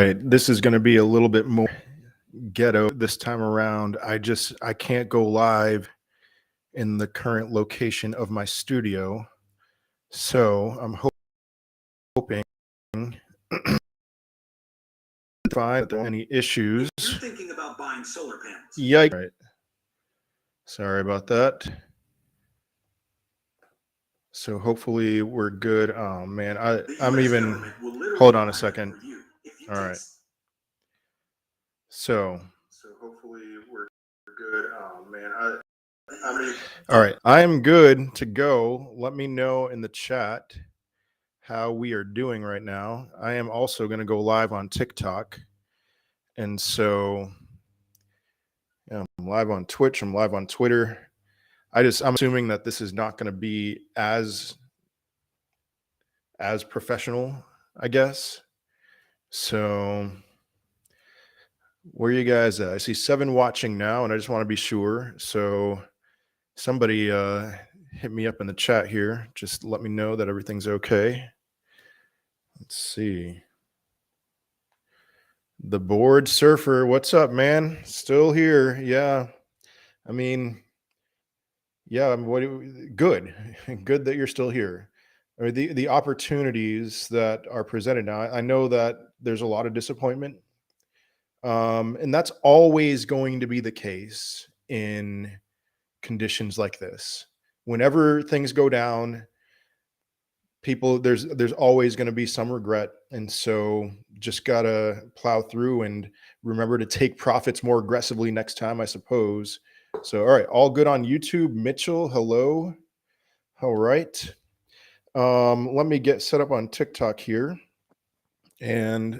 right, this is going to be a little bit more ghetto this time around. I can't go live in the current location of my studio, so I'm hoping to find any issues. You're thinking about buying solar panels. Yikes! Right. Sorry about that. So hopefully we're good. Oh man, I'm even. Hold on a second. All right. So hopefully we're good. Oh man, all right. I am good to go. Let me know in the chat how we are doing right now. I am also going to go live on TikTok. And so yeah, I'm live on Twitch, I'm live on Twitter. I'm assuming that this is not going to be as professional, I guess. So where are you guys at? I see 7 watching now, and I just want to be sure. So somebody hit me up in the chat here. Just let me know that everything's okay. Let's see. The board surfer, what's up, man? Still here. Yeah. I mean, yeah, good. Good that you're still here. Or the opportunities that are presented now. I know that there's a lot of disappointment. And that's always going to be the case in conditions like this. Whenever things go down, there's always going to be some regret, and so just gotta plow through and remember to take profits more aggressively next time, I suppose. So all right, all good on YouTube. Mitchell, hello. All right, let me get set up on TikTok here, and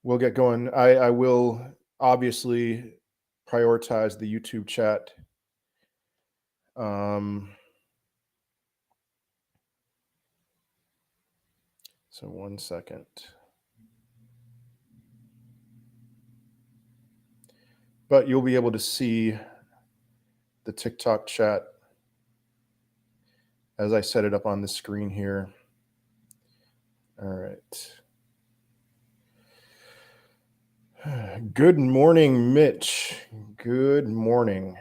we'll get going. I will obviously prioritize the YouTube chat. So 1 second. But you'll be able to see the TikTok chat as I set it up on the screen here. All right. Good morning, Mitch. Good morning.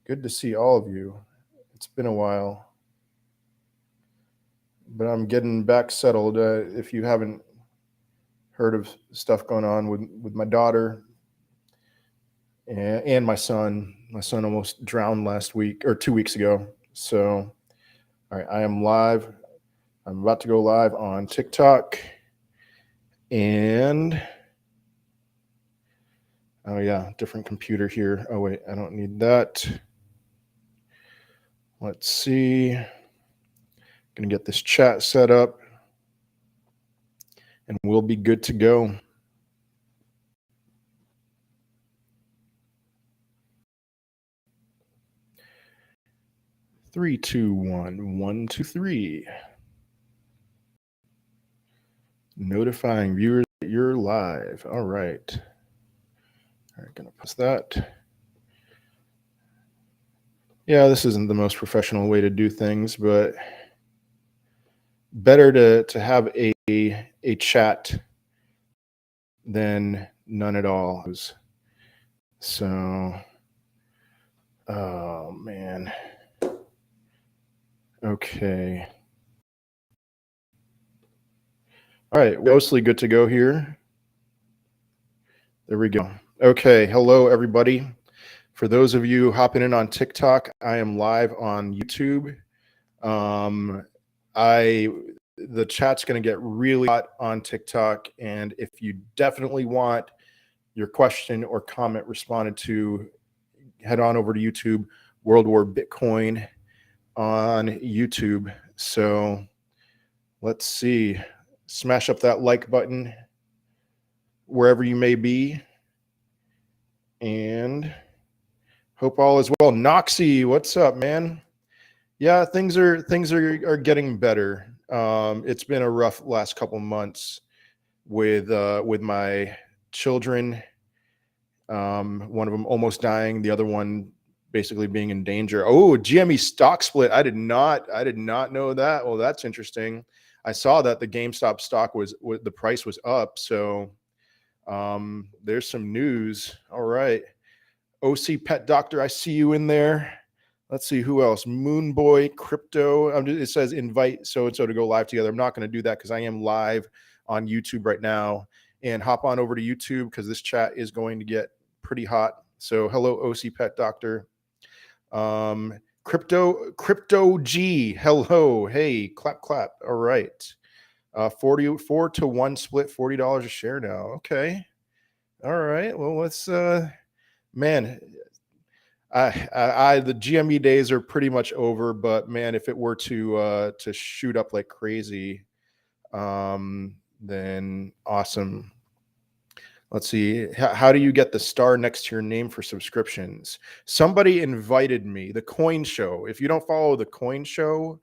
Good to see all of you. It's been a while, but I'm getting back settled. If you haven't heard of stuff going on with my daughter and my son almost drowned last week or 2 weeks ago. So, all right, I am live. I'm about to go live on TikTok, and oh yeah, different computer here. Oh wait, I don't need that. Let's see. Gonna get this chat set up, and we'll be good to go. Three, two, 1, 1, 2, 3. Notifying viewers that you're live. All right. All right, gonna post that. Yeah, this isn't the most professional way to do things, but better to have a chat than none at all. So, oh man. Okay. All right, mostly good to go here. There we go. Okay, hello everybody. For those of you hopping in on TikTok, I am live on YouTube. The chat's going to get really hot on TikTok, and if you definitely want your question or comment responded to, head on over to YouTube, World War Bitcoin on YouTube. So let's see. Smash up that like button wherever you may be, and hope all is well. Noxy, what's up, man? Yeah, things are getting better. It's been a rough last couple months with my children. One of them almost dying, the other one basically being in danger. Oh, GME stock split. I did not know that. Well, that's interesting. I saw that the GameStop stock was the price was up. So there's some news. All right. OC Pet Doctor, I see you in there. Let's see who else. Moonboy Crypto. It says invite so and so to go live together. I'm not going to do that because I am live on YouTube right now. And hop on over to YouTube because this chat is going to get pretty hot. So hello, OC Pet Doctor. Crypto G. Hello. Hey, clap. All right. 44 to 1 split, $40 a share now. Okay. All right. Well, let's man, the GME days are pretty much over, but man, if it were to shoot up like crazy, then awesome. Let's see. How do you get the star next to your name for subscriptions? Somebody invited me. The Coin Show. If you don't follow the Coin Show,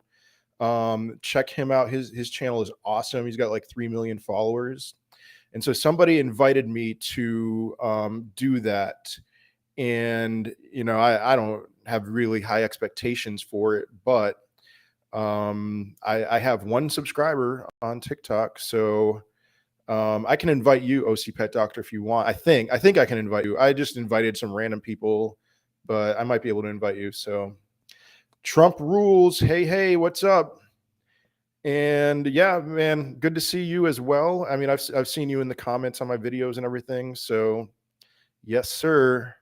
check him out. His channel is awesome. He's got like 3 million followers, and so somebody invited me to do that. And I don't have really high expectations for it, but I have one subscriber on TikTok, so I can invite you, OC Pet Doctor, if you want. I think I can invite you. I just invited some random people, but I might be able to invite you. So Trump rules. Hey, what's up? And yeah, man, good to see you as well. I mean, I've seen you in the comments on my videos and everything. So yes, sir.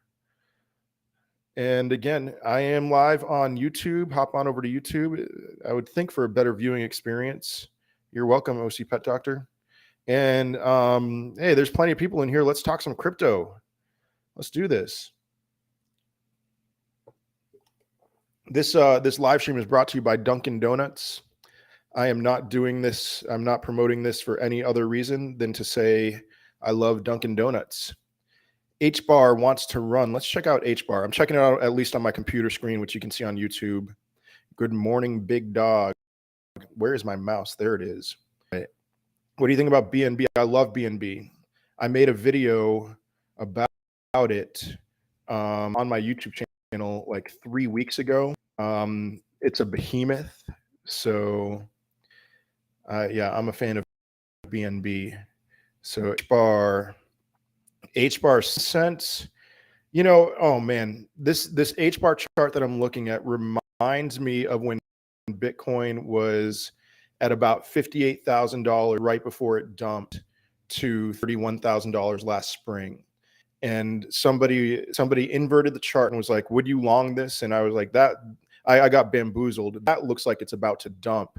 And again, I am live on YouTube. Hop on over to YouTube. I would think for a better viewing experience. You're welcome, OC Pet Doctor. And hey, there's plenty of people in here. Let's talk some crypto. Let's do this. This live stream is brought to you by Dunkin' Donuts. I am not doing this. I'm not promoting this for any other reason than to say I love Dunkin' Donuts. HBAR wants to run. Let's check out HBAR. I'm checking it out at least on my computer screen, which you can see on YouTube. Good morning, big dog. Where is my mouse? There it is. What do you think about BNB? I love BNB. I made a video about it on my YouTube channel like 3 weeks ago. It's a behemoth. So yeah, I'm a fan of BNB. So HBAR cents. Oh man, this HBAR chart that I'm looking at reminds me of when Bitcoin was at about $58,000 right before it dumped to $31,000 last spring. And somebody inverted the chart and was like, "Would you long this?" And I was like, "That I got bamboozled. That looks like it's about to dump."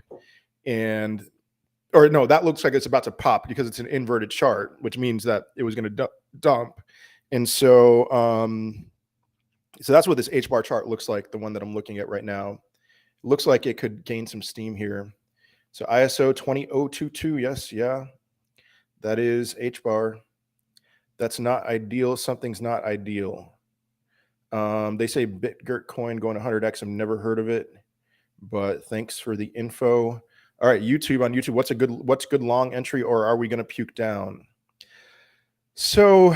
Or no, that looks like it's about to pop because it's an inverted chart, which means that it was going to dump. And so, so that's what this HBAR chart looks like, the one that I'm looking at right now. It looks like it could gain some steam here. So ISO 20022, yes, yeah, that is HBAR. That's not ideal. Something's not ideal. They say BitGert coin going 100x. I've never heard of it, but thanks for the info. All right, YouTube. On YouTube, what's good long entry, or are we going to puke down? So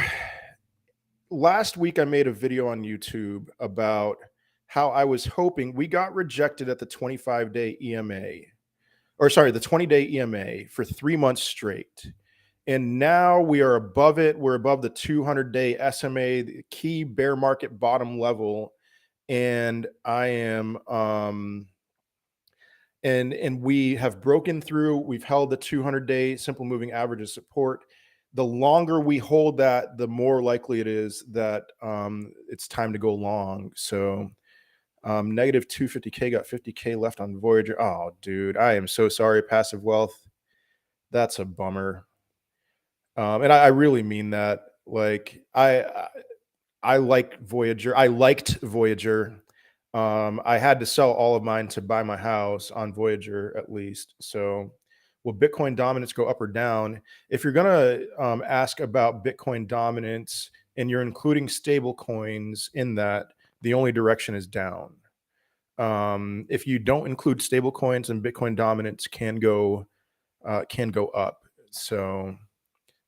last week I made a video on YouTube about how I was hoping we got rejected at the 25-day EMA, or sorry, the 20-day EMA for 3 months straight. And now we are above it. We're above the 200-day SMA, the key bear market bottom level. And I am, and we have broken through. We've held the 200-day simple moving average as support. The longer we hold that, the more likely it is that it's time to go long. So negative 250K, got 50K left on Voyager. Oh, dude, I am so sorry, Passive Wealth. That's a bummer. And I really mean that. Like I like Voyager. I liked Voyager. I had to sell all of mine to buy my house on Voyager, at least. So will Bitcoin dominance go up or down? If you're going to ask about Bitcoin dominance and you're including stable coins in that, the only direction is down. If you don't include stable coins, and Bitcoin dominance can go up. So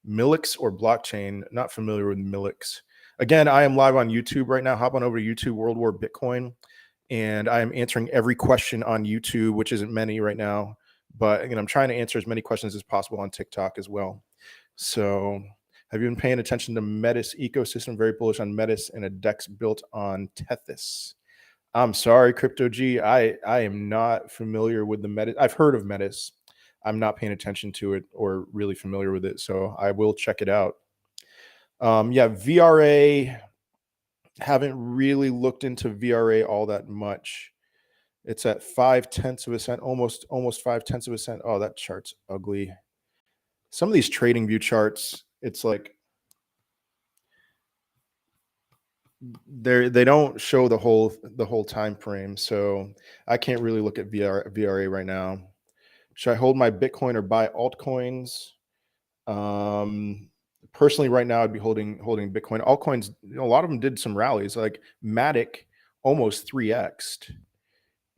Milix or blockchain, not familiar with Milix. Again, I am live on YouTube right now. Hop on over to YouTube, World War Bitcoin, and I am answering every question on YouTube, which isn't many right now, but again, I'm trying to answer as many questions as possible on TikTok as well. So, have you been paying attention to Metis ecosystem? Very bullish on Metis and a DEX built on Tethys. I'm sorry, Crypto G. I am not familiar with the Metis. I've heard of Metis. I'm not paying attention to it or really familiar with it, so I will check it out. Yeah, VRA. Haven't really looked into VRA all that much. It's at 0.5%, almost 0.5%. Oh, that chart's ugly. Some of these trading view charts, it's like they don't show the whole time frame, so I can't really look at VRA right now. Should I hold my Bitcoin or buy altcoins? Personally, right now I'd be holding Bitcoin. Altcoins, a lot of them did some rallies, like Matic almost 3x'd.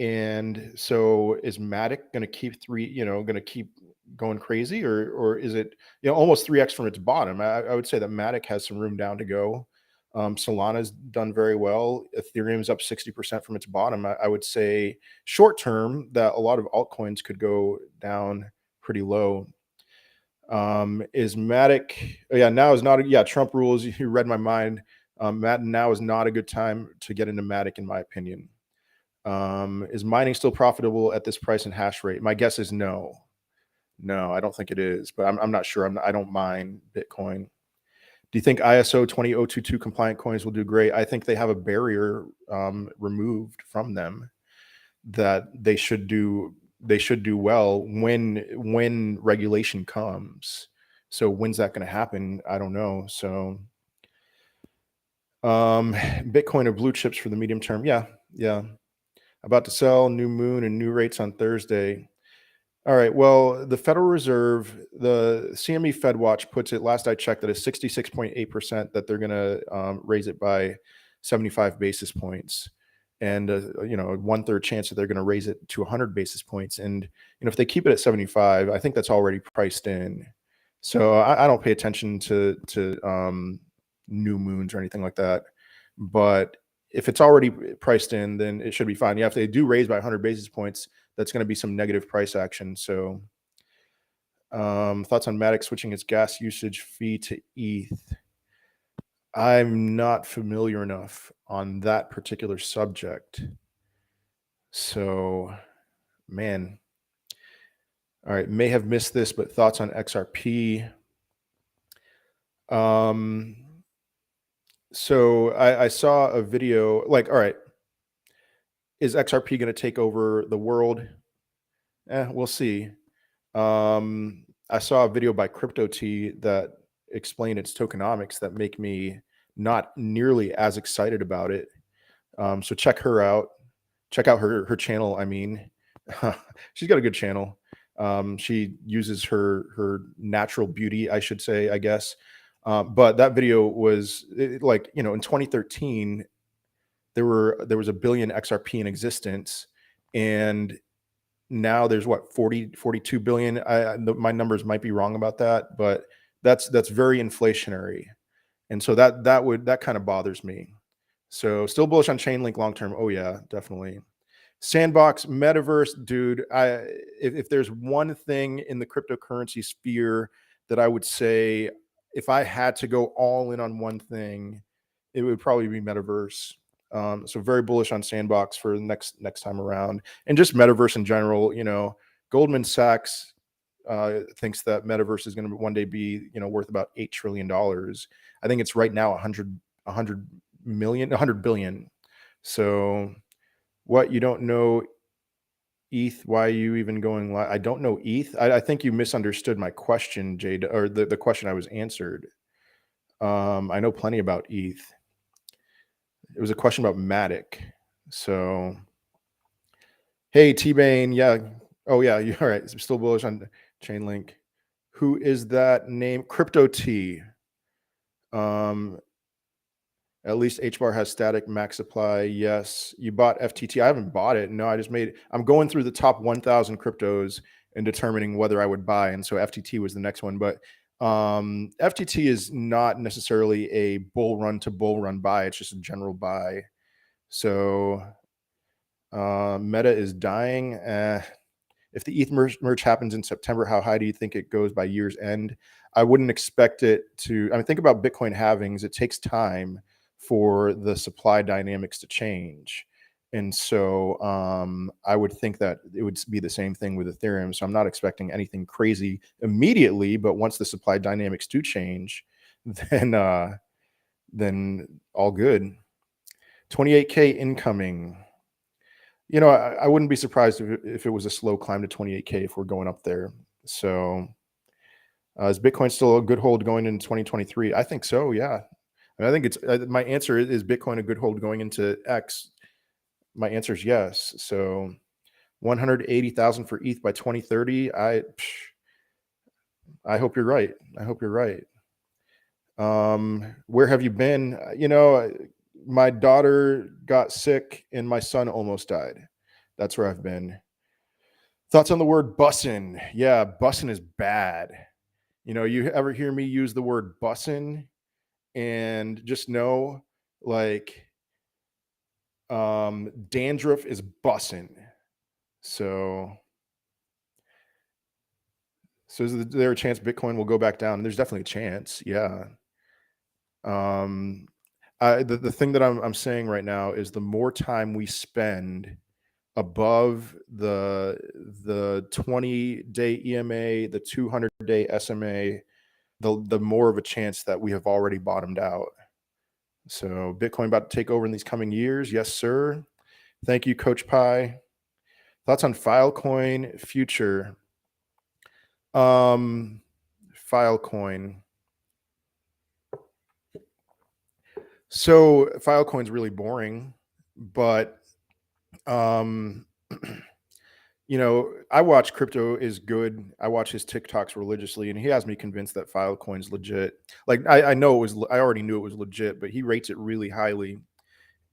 And so is Matic going to keep going to keep going crazy, or is it, almost 3x from its bottom? I would say that Matic has some room down to go. Solana's done very well. Ethereum's up 60% from its bottom. I would say short term that a lot of altcoins could go down pretty low. Is Matic? Oh, yeah, now is not. Yeah, Trump rules. You read my mind. Now is not a good time to get into Matic, in my opinion. Is mining still profitable at this price and hash rate? My guess is no. No, I don't think it is, but I'm not sure. I don't mine Bitcoin. Do you think ISO 20022 compliant coins will do great? I think they have a barrier removed from them that they should do well when regulation comes. So when's that going to happen? I don't know. So Bitcoin or blue chips for the medium term? Yeah. About to sell, new moon and new rates on Thursday. All right. Well, the Federal Reserve, the CME FedWatch puts it, last I checked, that is 66.8% that they're going to raise it by 75 basis points. And, a 1/3 chance that they're going to raise it to 100 basis points. And, if they keep it at 75, I think that's already priced in. So I don't pay attention to new moons or anything like that. But if it's already priced in, then it should be fine. Yeah, if they do raise by 100 basis points, that's going to be some negative price action. So thoughts on Matic switching its gas usage fee to ETH? I'm not familiar enough on that particular subject. So, man. All right, may have missed this, but thoughts on XRP? So I saw a video, like, all right, is XRP going to take over the world? We'll see. I saw a video by Crypto T that explained its tokenomics that make me not nearly as excited about it. So check her out. Check out her channel. I mean, she's got a good channel. She uses her natural beauty, I should say, I guess. But that video was in 2013, there was a billion XRP in existence, and now there's 42 billion. My numbers might be wrong about that, but that's very inflationary. And so that kind of bothers me. So still bullish on Chainlink long term. Oh yeah, definitely. Sandbox metaverse, dude. If there's one thing in the cryptocurrency sphere that I would say, if I had to go all in on one thing, it would probably be metaverse. So very bullish on Sandbox for next time around, and just metaverse in general. Goldman Sachs thinks that metaverse is going to one day be worth about $8 trillion. I think it's right now 100 billion. So what, you don't know ETH? Why are you even going live? I don't know ETH. I think you misunderstood my question, Jade, or the question I was answered. I know plenty about ETH. It was a question about Matic. So, hey, T-Bane. Yeah. Oh, yeah. You're all right. Still bullish on Chainlink. Who is that name? Crypto T. At least HBAR has static max supply. Yes. You bought FTT. I haven't bought it. No, I'm going through the top 1,000 cryptos and determining whether I would buy. And so FTT was the next one. But FTT is not necessarily a bull run to bull run buy. It's just a general buy. So Meta is dying. If the ETH merge happens in September, how high do you think it goes by year's end? I wouldn't expect it to. I mean, think about Bitcoin halvings. It takes time for the supply dynamics to change. And so I would think that it would be the same thing with Ethereum. So I'm not expecting anything crazy immediately, but once the supply dynamics do change, then all good. 28K incoming. You know, I wouldn't be surprised if it was a slow climb to 28K if we're going up there. So is Bitcoin still a good hold going into 2023? I think so, yeah. And I think it's my answer is Bitcoin a good hold going into X? My answer is yes. So 180,000 for ETH by 2030. I hope you're right. I hope you're right. Where have you been? You know, my daughter got sick and my son almost died. That's where I've been. Thoughts on the word bussin'? Yeah, bussin' is bad. You know, you ever hear me use the word bussin', and just know, like, dandruff is bussin'. So is there a chance Bitcoin will go back down? There's definitely a chance. Yeah. The thing that I'm saying right now is the more time we spend above the 20-day EMA, the 200-day SMA, the more of a chance that we have already bottomed out. So Bitcoin about to take over in these coming years. Yes, sir. Thank you, Coach Pi. Thoughts on Filecoin future? Filecoin. So Filecoin's really boring, but you know, I watch Crypto is good. I watch his TikToks religiously, and he has me convinced that Filecoin's legit. Like I know it was, I already knew it was legit, but he rates it really highly.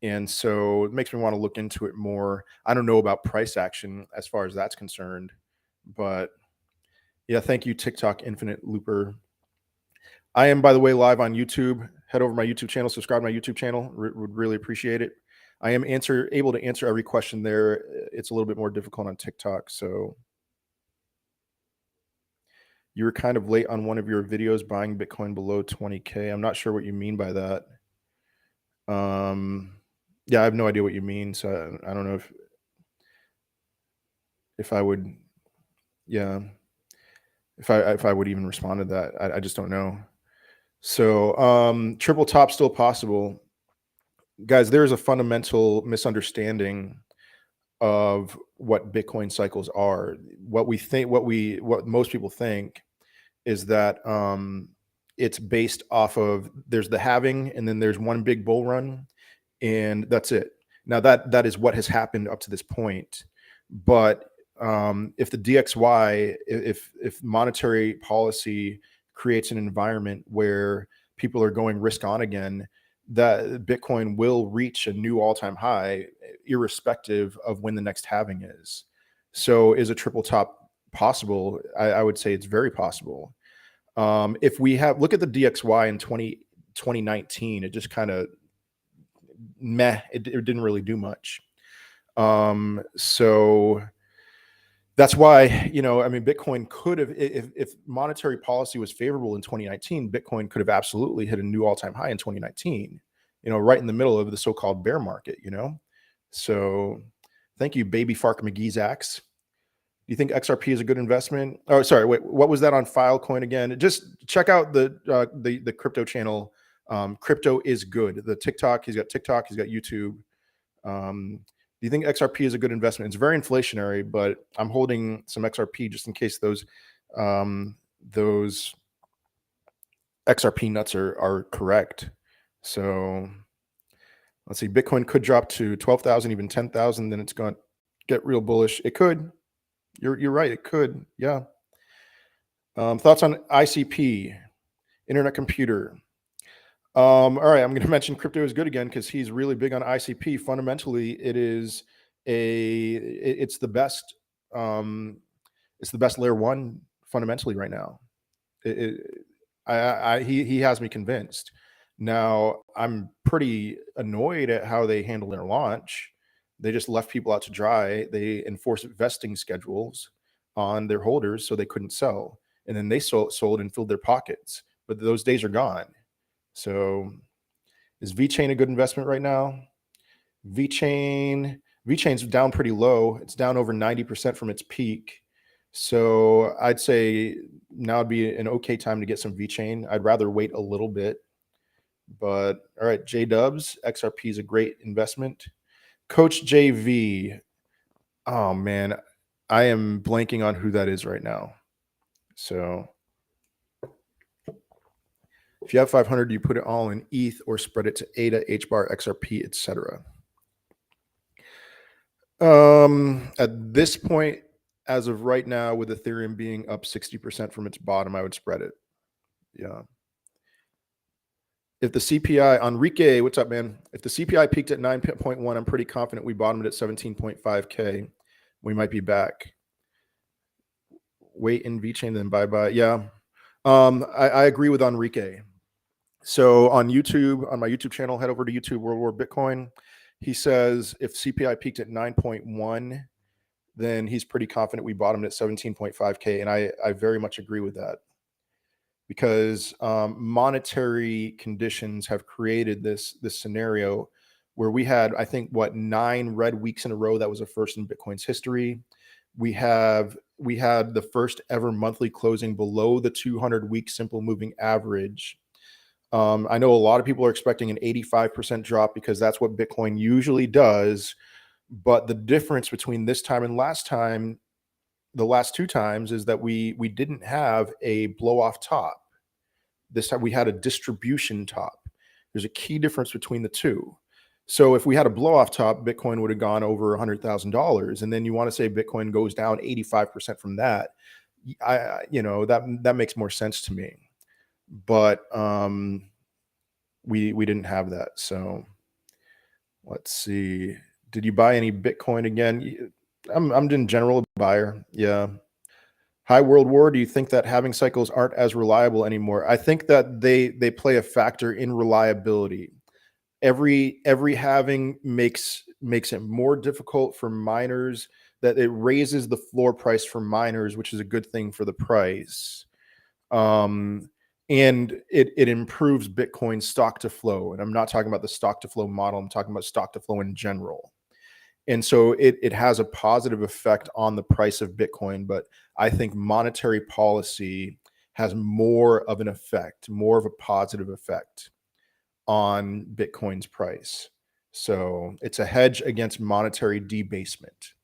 And so it makes me want to look into it more. I don't know about price action as far as that's concerned, but yeah, thank you, TikTok Infinite Looper. I am, by the way, live on YouTube. Head over to my YouTube channel, subscribe to my YouTube channel. Would really appreciate it. I am able to answer every question there. It's a little bit more difficult on TikTok. So you were kind of late on one of your videos buying Bitcoin below 20K. I'm not sure what you mean by that. Yeah, I have no idea what you mean. So I don't know if I would, yeah, if I would even respond to that. I just don't know. So triple top still possible. Guys, there is a fundamental misunderstanding of what Bitcoin cycles are. What most people think is that it's based off of, there's the halving and then there's one big bull run and that's it. Now that is what has happened up to this point. But if the DXY, if monetary policy creates an environment where people are going risk on again, that Bitcoin will reach a new all-time high, irrespective of when the next halving is. So is a triple top possible? I would say it's very possible. If we look at the DXY in 2019, it just kind of meh, it didn't really do much. So that's why, you know, I mean, Bitcoin could have, if monetary policy was favorable in 2019, Bitcoin could have absolutely hit a new all-time high in 2019, you know, right in the middle of the so-called bear market, you know? So thank you, Baby Fark McGee's axe. Do you think XRP is a good investment? Oh, sorry, wait, what was that on Filecoin again? Just check out the crypto channel. Crypto is good. The TikTok, he's got YouTube. Do you think XRP is a good investment? It's very inflationary, but I'm holding some XRP just in case those XRP nuts are correct. So let's see. Bitcoin could drop to 12,000, even 10,000. Then it's going to get real bullish. It could. You're right. It could. Yeah. Thoughts on ICP, Internet Computer? All right, I'm going to mention crypto is good again because he's really big on ICP. Fundamentally, it's the best. It's the best layer one fundamentally right now. He has me convinced. Now, I'm pretty annoyed at how they handled their launch. They just left people out to dry. They enforced vesting schedules on their holders so they couldn't sell. And then they sold and filled their pockets. But those days are gone. So is VeChain a good investment right now? VeChain's down pretty low. It's down over 90% from its peak. So I'd say now would be an okay time to get some VeChain. I'd rather wait a little bit. But all right, J Dubs, XRP is a great investment. Coach JV. Oh man, I am blanking on who that is right now. So if you have 500, you put it all in ETH or spread it to ADA, HBAR, XRP, etc. At this point, as of right now, with Ethereum being up 60% from its bottom, I would spread it. Yeah. If the CPI, Enrique, what's up, man? If the CPI peaked at 9.1, I'm pretty confident we bottomed at 17.5K. We might be back. Wait in VeChain, then bye-bye. Yeah. I agree with Enrique. So on YouTube, on my YouTube channel, head over to YouTube World War Bitcoin. He says if CPI peaked at 9.1, then he's pretty confident we bottomed at 17.5K. And I very much agree with that, because monetary conditions have created this scenario where we had, I think, 9 red weeks in a row. That was a first in Bitcoin's history. We had the first ever monthly closing below the 200-week simple moving average. I know a lot of people are expecting an 85% drop because that's what Bitcoin usually does. But the difference between this time and last time, the last 2 times, is that we didn't have a blow off top. This time we had a distribution top. There's a key difference between the two. So if we had a blow off top, Bitcoin would have gone over $100,000. And then you want to say Bitcoin goes down 85% from that. That makes more sense to me. But we didn't have that. So let's see. Did you buy any Bitcoin again? I'm in general a buyer. Yeah. Hi, World War. Do you think that halving cycles aren't as reliable anymore? I think that they play a factor in reliability. Every halving makes it more difficult for miners. That it raises the floor price for miners, which is a good thing for the price. And it improves Bitcoin stock to flow. And I'm not talking about the stock to flow model. I'm talking about stock to flow in general. And so it has a positive effect on the price of Bitcoin. But I think monetary policy has more of an effect, more of a positive effect on Bitcoin's price. So it's a hedge against monetary debasement.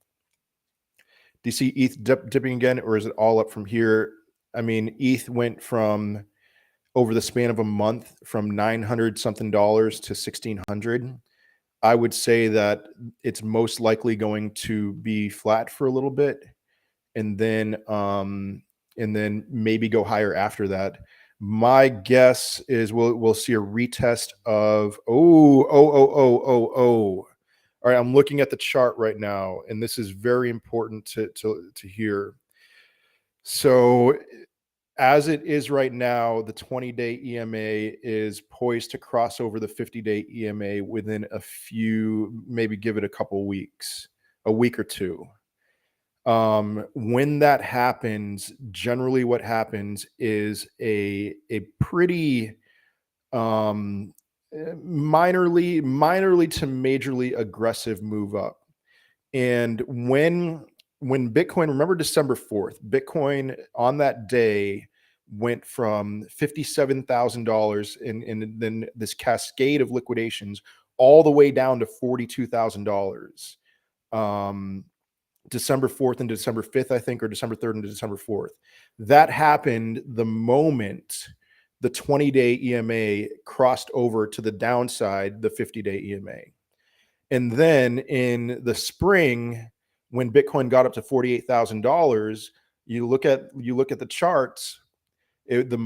Do you see ETH dipping again, or is it all up from here? I mean, ETH went from, over the span of a month, from $900 something to $1,600. I would say that it's most likely going to be flat for a little bit, and then maybe go higher after that. My guess is we'll see a retest of All right, I'm looking at the chart right now, and this is very important to hear. So as it is right now, the 20-day EMA is poised to cross over the 50-day EMA within a few, maybe give it a couple weeks, a week or two. When that happens, generally what happens is a pretty minorly to majorly aggressive move up. And when Bitcoin, remember December 4th, Bitcoin on that day went from $57,000 and then this cascade of liquidations all the way down to $42,000. December 4th and December 5th, I think, or December 3rd and December 4th. That happened the moment the 20-day EMA crossed over to the downside, the 50-day EMA. And then in the spring, when Bitcoin got up to $48,000, you look at the charts, the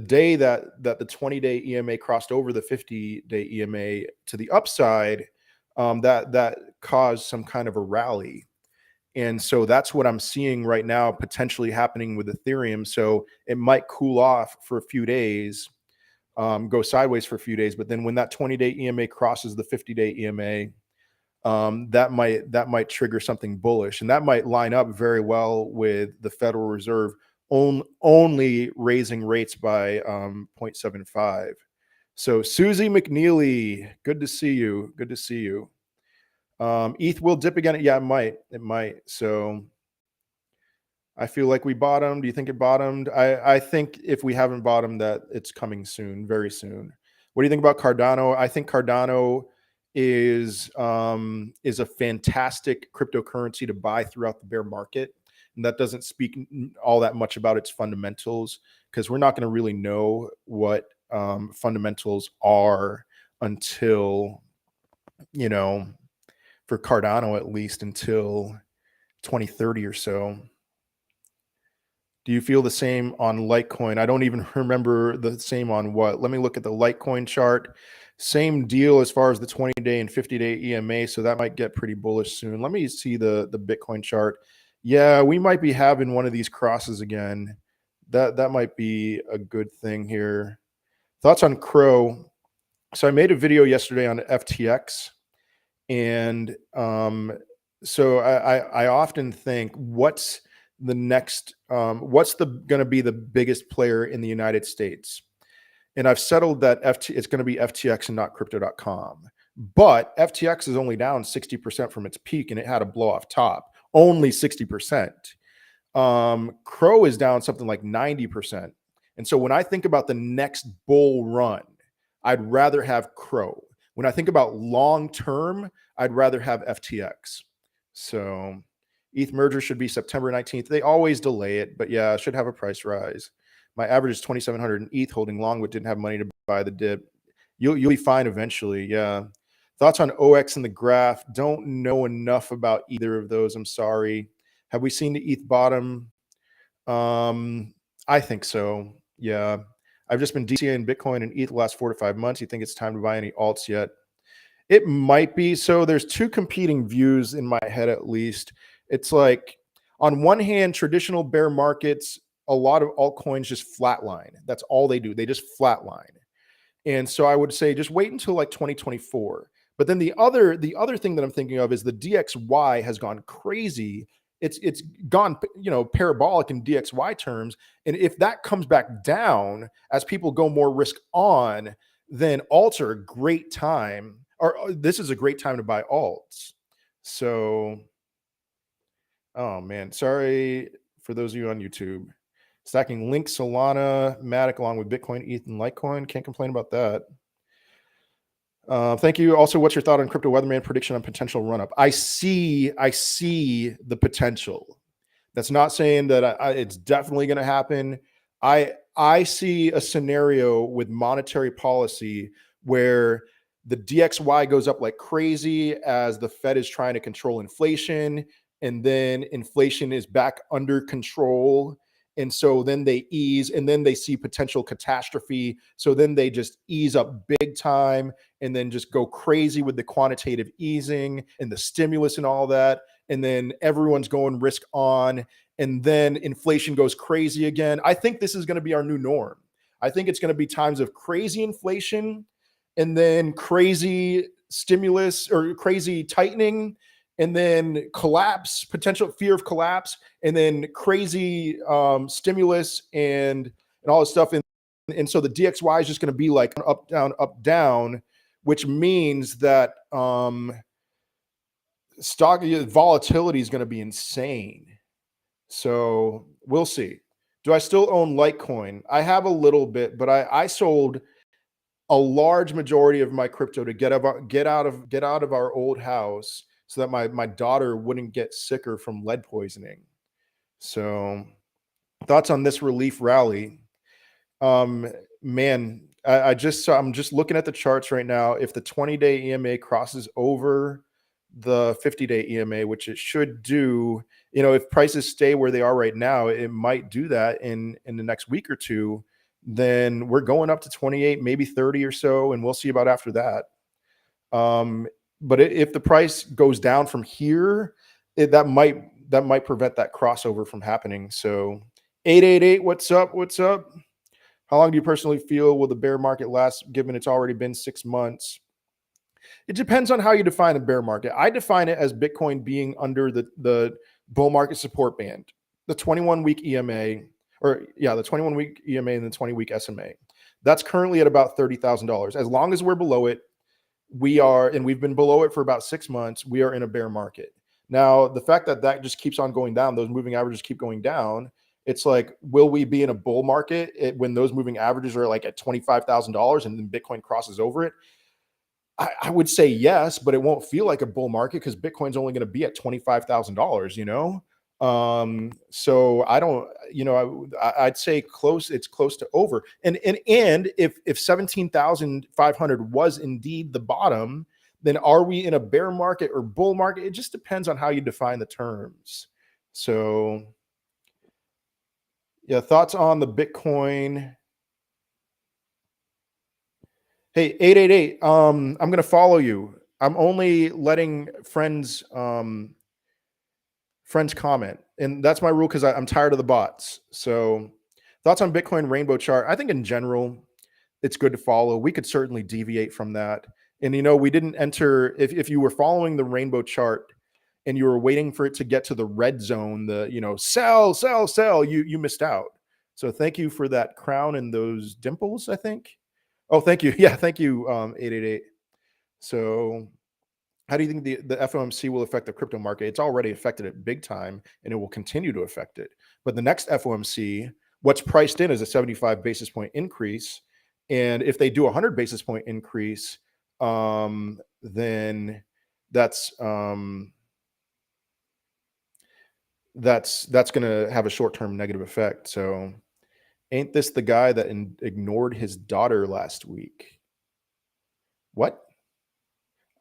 day that the 20-day EMA crossed over the 50-day EMA to the upside, that caused some kind of a rally. And so that's what I'm seeing right now potentially happening with Ethereum. So it might cool off for a few days, go sideways for a few days, but then when that 20-day EMA crosses the 50-day EMA, that might trigger something bullish, and that might line up very well with the Federal Reserve only raising rates by 0.75. So Susie McNeely, good to see you. Good to see you. ETH will dip again. Yeah, it might. It might. So I feel like we bottomed. Do you think it bottomed? I think if we haven't bottomed, that it's coming soon, very soon. What do you think about Cardano? I think Cardano is a fantastic cryptocurrency to buy throughout the bear market. And that doesn't speak all that much about its fundamentals, because we're not going to really know what fundamentals are until, for Cardano at least, until 2030 or so. Do you feel the same on Litecoin? I don't even remember the same on what. Let me look at the Litecoin chart. Same deal as far as the 20-day and 50-day EMA, so that might get pretty bullish soon. Let me see the Bitcoin chart. Yeah, we might be having one of these crosses again. That might be a good thing here. Thoughts on Crow? So I made a video yesterday on FTX, and so I often think, what's the next, what's going to be the biggest player in the United States? And I've settled that it's going to be FTX and not crypto.com. But FTX is only down 60% from its peak, and it had a blow off top, only 60%. Crow is down something like 90%. And so when I think about the next bull run, I'd rather have Crow. When I think about long term, I'd rather have FTX. So ETH merger should be September 19th. They always delay it, but yeah, should have a price rise. My average is 2,700 in ETH, holding long, but didn't have money to buy the dip. You'll be fine eventually. Yeah. Thoughts on OX and the graph? Don't know enough about either of those. I'm sorry. Have we seen the ETH bottom? I think so. Yeah. I've just been DCAing Bitcoin and ETH the last 4 to 5 months. You think it's time to buy any alts yet? It might be. So there's two competing views in my head, at least. It's like, on one hand, traditional bear markets, a lot of altcoins just flatline. That's all they do. They just flatline. And so I would say just wait until like 2024. But then the other thing that I'm thinking of is the DXY has gone crazy. It's gone, parabolic in DXY terms. And if that comes back down as people go more risk on, then alts are a great time, or this is a great time to buy alts. So, oh man, sorry for those of you on YouTube. Stacking Link, Solana, Matic along with Bitcoin, ETH, and Litecoin. Can't complain about that. Thank you. Also, what's your thought on crypto weatherman prediction on potential run up? I see the potential. That's not saying that it's definitely going to happen. I see a scenario with monetary policy where the DXY goes up like crazy as the Fed is trying to control inflation, and then inflation is back under control. And so then they ease, and then they see potential catastrophe. So then they just ease up big time, and then just go crazy with the quantitative easing and the stimulus and all that. And then everyone's going risk on, and then inflation goes crazy again. I think this is going to be our new norm. I think it's going to be times of crazy inflation, and then crazy stimulus or crazy tightening, and then collapse, potential fear of collapse, and then crazy stimulus and all this stuff. And so the DXY is just going to be like up, down, which means that stock volatility is going to be insane. So we'll see. Do I still own Litecoin? I have a little bit, but I sold a large majority of my crypto to get out of our old house, so that my daughter wouldn't get sicker from lead poisoning. So, thoughts on this relief rally? Man, I'm just looking at the charts right now. If the 20-day EMA crosses over the 50-day EMA, which it should do, if prices stay where they are right now, it might do that in the next week or two. Then we're going up to 28, maybe 30 or so, and we'll see about after that. But if the price goes down from here, that might that might prevent that crossover from happening. So 888, what's up? What's up? How long do you personally feel will the bear market last, given it's already been 6 months? It depends on how you define the bear market. I define it as Bitcoin being under the bull market support band, the 21-week EMA, the 21-week EMA and the 20-week SMA. That's currently at about $30,000. As long as we're below it, and we've been below it for about 6 months, we are in a bear market. Now, the fact that that just keeps on going down, those moving averages keep going down, it's like, will we be in a bull market when those moving averages are like at $25,000 and then Bitcoin crosses over it? I would say yes, but it won't feel like a bull market because Bitcoin's only going to be at $25,000, you know? So I don't, I'd say close, it's close to over. And if 17,500 was indeed the bottom, then are we in a bear market or bull market? It just depends on how you define the terms. So yeah, thoughts on the Bitcoin. Hey, 888, I'm going to follow you. I'm only letting friends comment. And that's my rule because I'm tired of the bots. So thoughts on Bitcoin rainbow chart. I think in general, it's good to follow. We could certainly deviate from that. And, we didn't enter, if you were following the rainbow chart and you were waiting for it to get to the red zone, sell, sell, sell, you missed out. So thank you for that crown and those dimples, I think. Oh, thank you. Yeah, thank you, 888. So how do you think the FOMC will affect the crypto market? It's already affected it big time, and it will continue to affect it. But the next FOMC, what's priced in is a 75 basis point increase. And if they do a 100 basis point increase, then that's going to have a short-term negative effect. So ain't this the guy that ignored his daughter last week? What?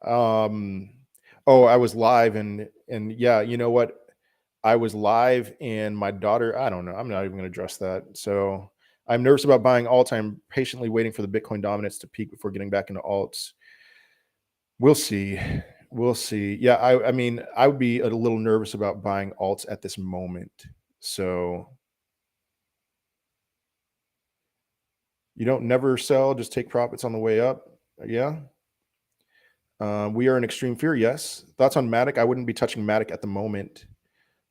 I was live and yeah, you know what? I was live and my daughter, I don't know. I'm not even going to address that. So I'm nervous about buying alts. I'm patiently waiting for the Bitcoin dominance to peak before getting back into alts. We'll see. We'll see. Yeah, I mean, I would be a little nervous about buying alts at this moment. So you don't never sell, just take profits on the way up. Yeah. We are in extreme fear. Yes. Thoughts on Matic? I wouldn't be touching Matic at the moment.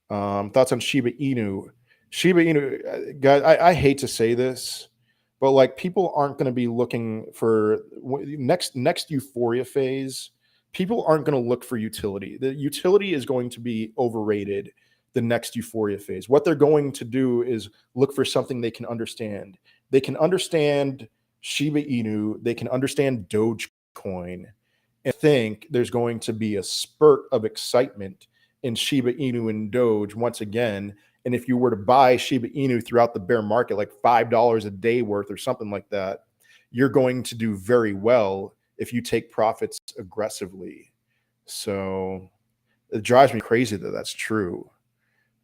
Thoughts on Shiba Inu? Shiba Inu, guys, I hate to say this, but like people aren't going to be looking for next euphoria phase. People aren't going to look for utility. The utility is going to be overrated. The next euphoria phase. What they're going to do is look for something they can understand. They can understand Shiba Inu. They can understand Dogecoin. And think there's going to be a spurt of excitement in Shiba Inu and Doge once again. And if you were to buy Shiba Inu throughout the bear market, like $5 a day worth or something like that, you're going to do very well if you take profits aggressively. So it drives me crazy that that's true.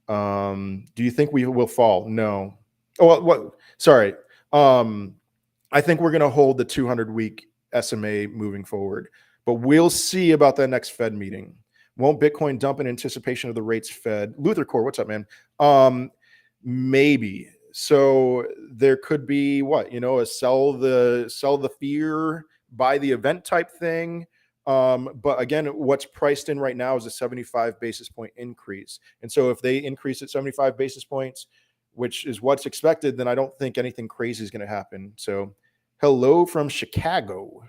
Do you think we will fall? No. Oh, what? Sorry. I think we're going to hold the 200-week SMA moving forward, but we'll see about that next Fed meeting. Won't Bitcoin dump in anticipation of the rates Fed? Luther Core, what's up, man? Maybe. So there could be a sell the fear, buy the event type thing. But again, what's priced in right now is a 75 basis point increase. And so if they increase it 75 basis points, which is what's expected, then I don't think anything crazy is going to happen. So hello from Chicago.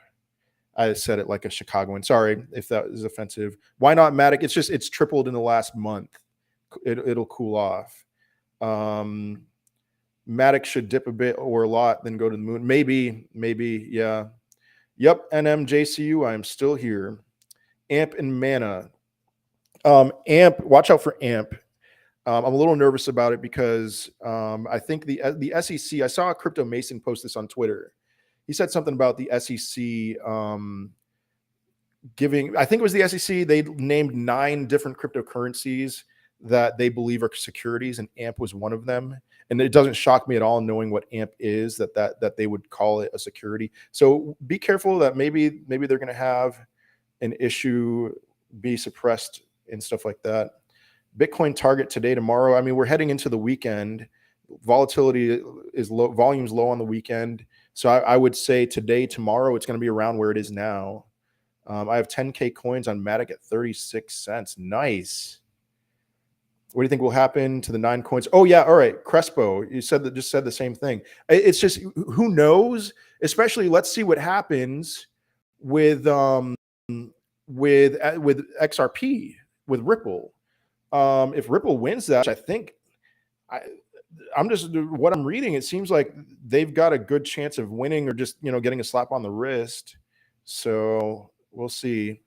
I said it like a Chicagoan. Sorry if that is offensive. Why not Matic? It's tripled in the last month. It'll cool off. Matic should dip a bit or a lot, then go to the moon. Maybe, yeah. Yep, NMJCU, I am still here. AMP and Mana. AMP, watch out for AMP. I'm a little nervous about it because I think the SEC, I saw a Crypto Mason post this on Twitter. He said something about the SEC giving, I think it was the SEC, they named 9 different cryptocurrencies that they believe are securities, and AMP was one of them. And it doesn't shock me at all knowing what AMP is, that they would call it a security. So be careful that maybe they're going to have an issue, be suppressed and stuff like that. Bitcoin target today, tomorrow. I mean, we're heading into the weekend. Volatility is low, volume's low on the weekend. So I would say today, tomorrow, it's going to be around where it is now. I have 10K coins on Matic at 36 cents. Nice. What do you think will happen to the 9 coins? Oh yeah, all right. Crespo, you said that, just said the same thing. It's just, who knows? Especially, let's see what happens with XRP, with Ripple. If Ripple wins that, which I think, I'm just, what I'm reading, it seems like they've got a good chance of winning, or just, getting a slap on the wrist. So we'll see.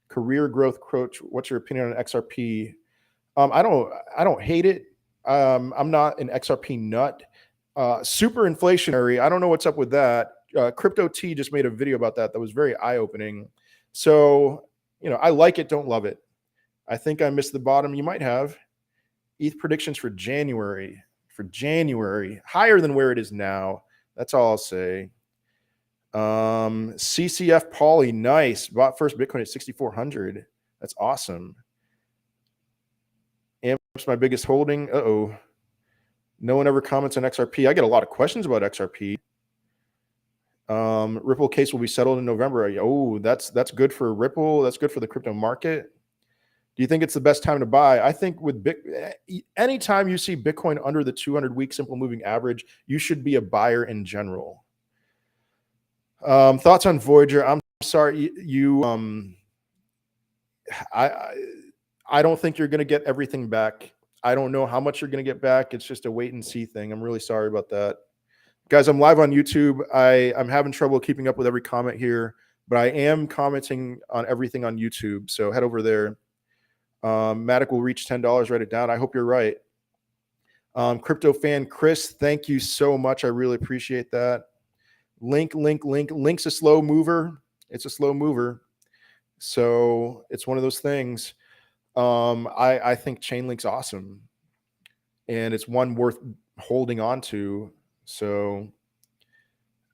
Career growth coach, what's your opinion on XRP? I don't hate it. I'm not an XRP nut. Super inflationary. I don't know what's up with that. Crypto T just made a video about that was very eye-opening. So, I like it, don't love it. I think I missed the bottom. You might have. ETH predictions for January. Higher than where it is now. That's all I'll say. CCF Poly, nice. Bought first Bitcoin at 6,400. That's awesome. Amp's my biggest holding. Uh-oh. No one ever comments on XRP. I get a lot of questions about XRP. Ripple case will be settled in November. Oh, that's good for Ripple. That's good for the crypto market. Do you think it's the best time to buy? I think with anytime you see Bitcoin under the 200-week simple moving average, you should be a buyer in general. Thoughts on Voyager? I'm sorry, I don't think you're going to get everything back. I don't know how much you're going to get back. It's just a wait and see thing. I'm really sorry about that. Guys, I'm live on YouTube. I'm having trouble keeping up with every comment here, but I am commenting on everything on YouTube. So head over there. Matic will reach $10. Write it down. I hope you're right. Crypto fan Chris, thank you so much. I really appreciate that. Link's a slow mover. It's a slow mover. So it's one of those things. I think Chainlink's awesome, and it's one worth holding on to. So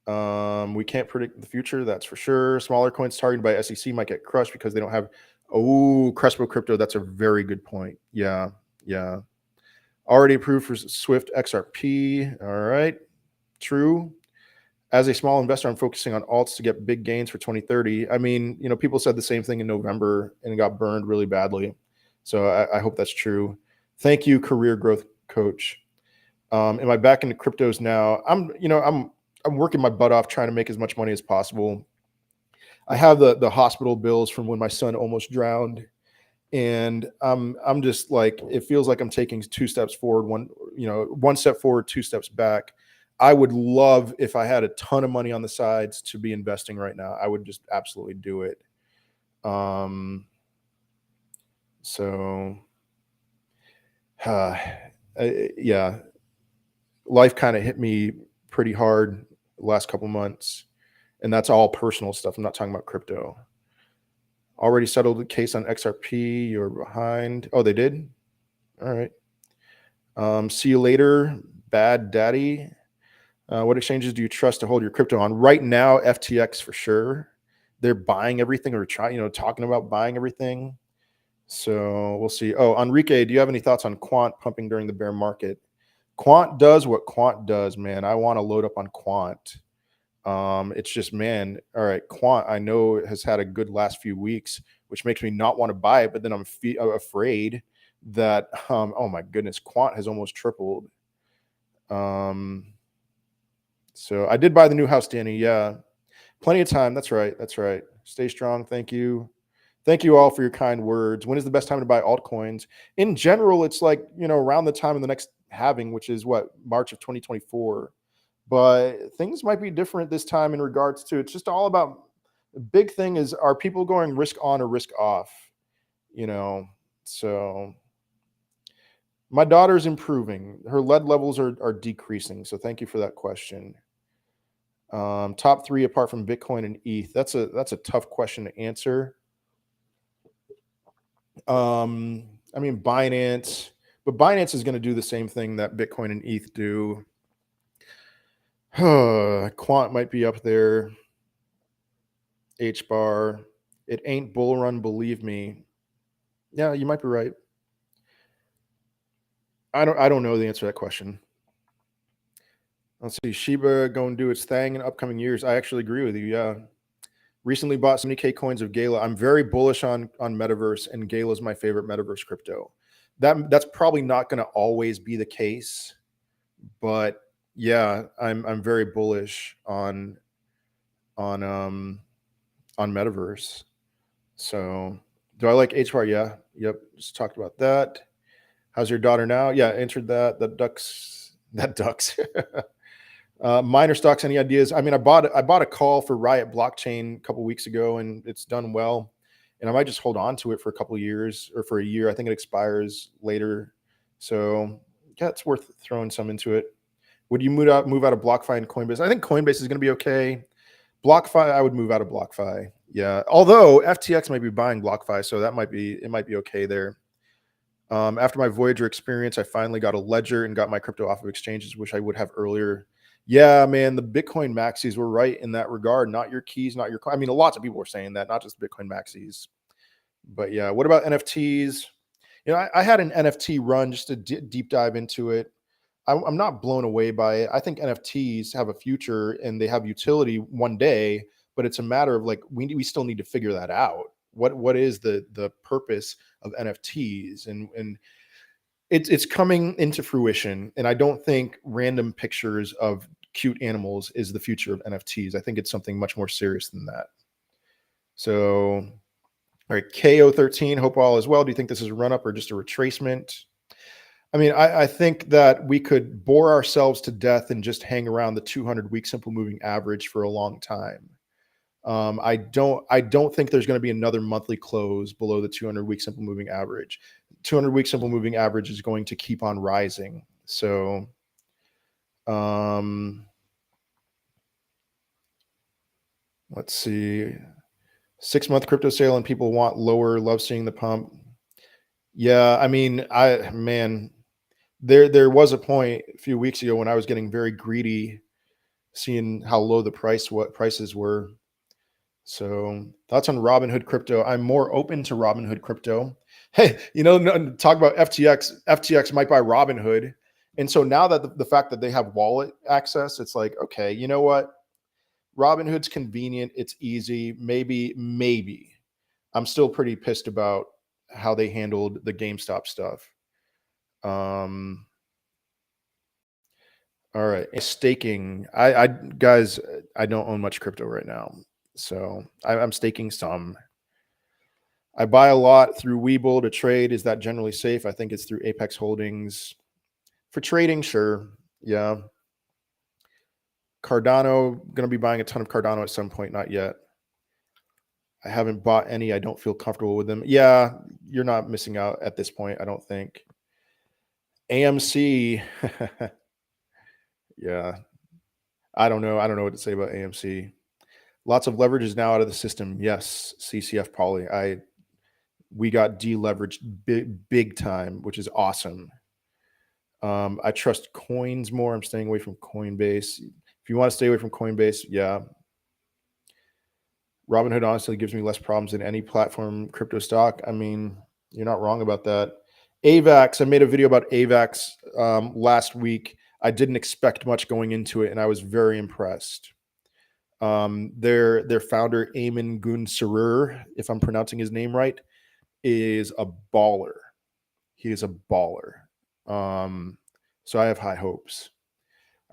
we can't predict the future, that's for sure. Smaller coins targeted by SEC might get crushed because they don't have. Oh, Crespo Crypto, that's a very good point. Yeah. Already approved for Swift XRP. All right, true. As a small investor, I'm focusing on alts to get big gains for 2030. I mean, people said the same thing in November and it got burned really badly. So I hope that's true. Thank you, career growth coach. Am I back into cryptos now? I'm working my butt off trying to make as much money as possible. I have the hospital bills from when my son almost drowned, and I'm just like, it feels like I'm taking 2 steps forward, one step forward, 2 steps back. I would love, if I had a ton of money on the sides, to be investing right now. I would just absolutely do it. Yeah, life kind of hit me pretty hard the last couple months, and that's all personal stuff. I'm not talking about crypto. Already settled the case on XRP. You're behind. Oh, they did? All right. See you later, Bad Daddy. What exchanges do you trust to hold your crypto on? Right now, FTX for sure. They're buying everything, or talking about buying everything. So we'll see. Oh, Enrique, do you have any thoughts on Quant pumping during the bear market? Quant does what Quant does, man. I want to load up on Quant. It's just, man, all right, Quant, I know it has had a good last few weeks, which makes me not want to buy it, but then I'm afraid that, oh my goodness, Quant has almost tripled. So I did buy the new house, Danny. Yeah, plenty of time. That's right. Stay strong. Thank you all for your kind words. When is the best time to buy altcoins? In general, it's like, around the time of the next halving, which is March of 2024. But things might be different this time in regards to, it's just all about, the big thing is, are people going risk on or risk off? So my daughter's improving. Her lead levels are decreasing. So thank you for that question. Top 3 apart from Bitcoin and ETH. That's a tough question to answer. I mean, Binance, but Binance is going to do the same thing that Bitcoin and ETH do. Quant might be up there. HBAR. It ain't bull run, believe me. Yeah, you might be right. I don't know the answer to that question. Let's see. Shiba going to do its thing in upcoming years. I actually agree with you. Yeah. Recently bought 70K coins of Gala. I'm very bullish on Metaverse, and Gala is my favorite Metaverse crypto. That's probably not going to always be the case, but yeah, I'm very bullish on on Metaverse. So, do I like HBAR? Yeah. Yep. Just talked about that. How's your daughter now? Yeah, answered that. The ducks. That ducks. Minor stocks. Any ideas? I mean, I bought a call for Riot Blockchain a couple weeks ago, and it's done well. And I might just hold on to it for a couple of years or for a year. I think it expires later, so yeah, it's worth throwing some into it. Would you move out of BlockFi and Coinbase? I think Coinbase is going to be okay. BlockFi, I would move out of BlockFi. Yeah, although FTX might be buying BlockFi, so it might be okay there. After my Voyager experience, I finally got a ledger and got my crypto off of exchanges, which I would have earlier. Yeah, man, the Bitcoin maxis were right in that regard. Not your keys, not your. I mean, lots of people were saying that, not just Bitcoin maxis. But yeah, what about NFTs? You know, I had an NFT run just to deep dive into it. I'm not blown away by it. I think NFTs have a future and they have utility one day, but it's a matter of like we still need to figure that out. What is the purpose of NFTs, and it's coming into fruition, and I don't think random pictures of cute animals is the future of NFTs. I think it's something much more serious than that. So, all right, KO13, hope all is well. Do you think this is a run up or just a retracement? I mean, I think that we could bore ourselves to death and just hang around the 200-week simple moving average for a long time. I don't think there's going to be another monthly close below the 200-week simple moving average. 200-week simple moving average is going to keep on rising. So, let's see. 6-month crypto sale and people want lower. Love seeing the pump. Yeah, I mean, there was a point a few weeks ago when I was getting very greedy, seeing how low the prices were. So thoughts on Robinhood crypto? I'm more open to Robinhood crypto. Hey, talk about FTX. FTX might buy Robinhood, and so now that the fact that they have wallet access, it's like, okay, you know what? Robinhood's convenient. It's easy. Maybe. I'm still pretty pissed about how they handled the GameStop stuff. All right, staking. I guys, I don't own much crypto right now, so I'm staking some. I buy a lot through Webull to trade. Is that generally safe? I think it's through Apex Holdings for trading. Sure, yeah. Cardano, going to be buying a ton of Cardano at some point. Not yet. I haven't bought any. I don't feel comfortable with them. Yeah, you're not missing out at this point, I don't think. AMC. Yeah. I don't know. I don't know what to say about AMC. Lots of leverage is now out of the system. Yes, CCF Poly. We got deleveraged big time, which is awesome. I trust coins more. I'm staying away from Coinbase. If you want to stay away from Coinbase, yeah. Robinhood honestly gives me less problems than any platform crypto stock. I mean, you're not wrong about that. AVAX. I made a video about AVAX last week. I didn't expect much going into it, and I was very impressed. Their founder, Ayman Gunsarer, if I'm pronouncing his name right, is a baller. He is a baller. So I have high hopes.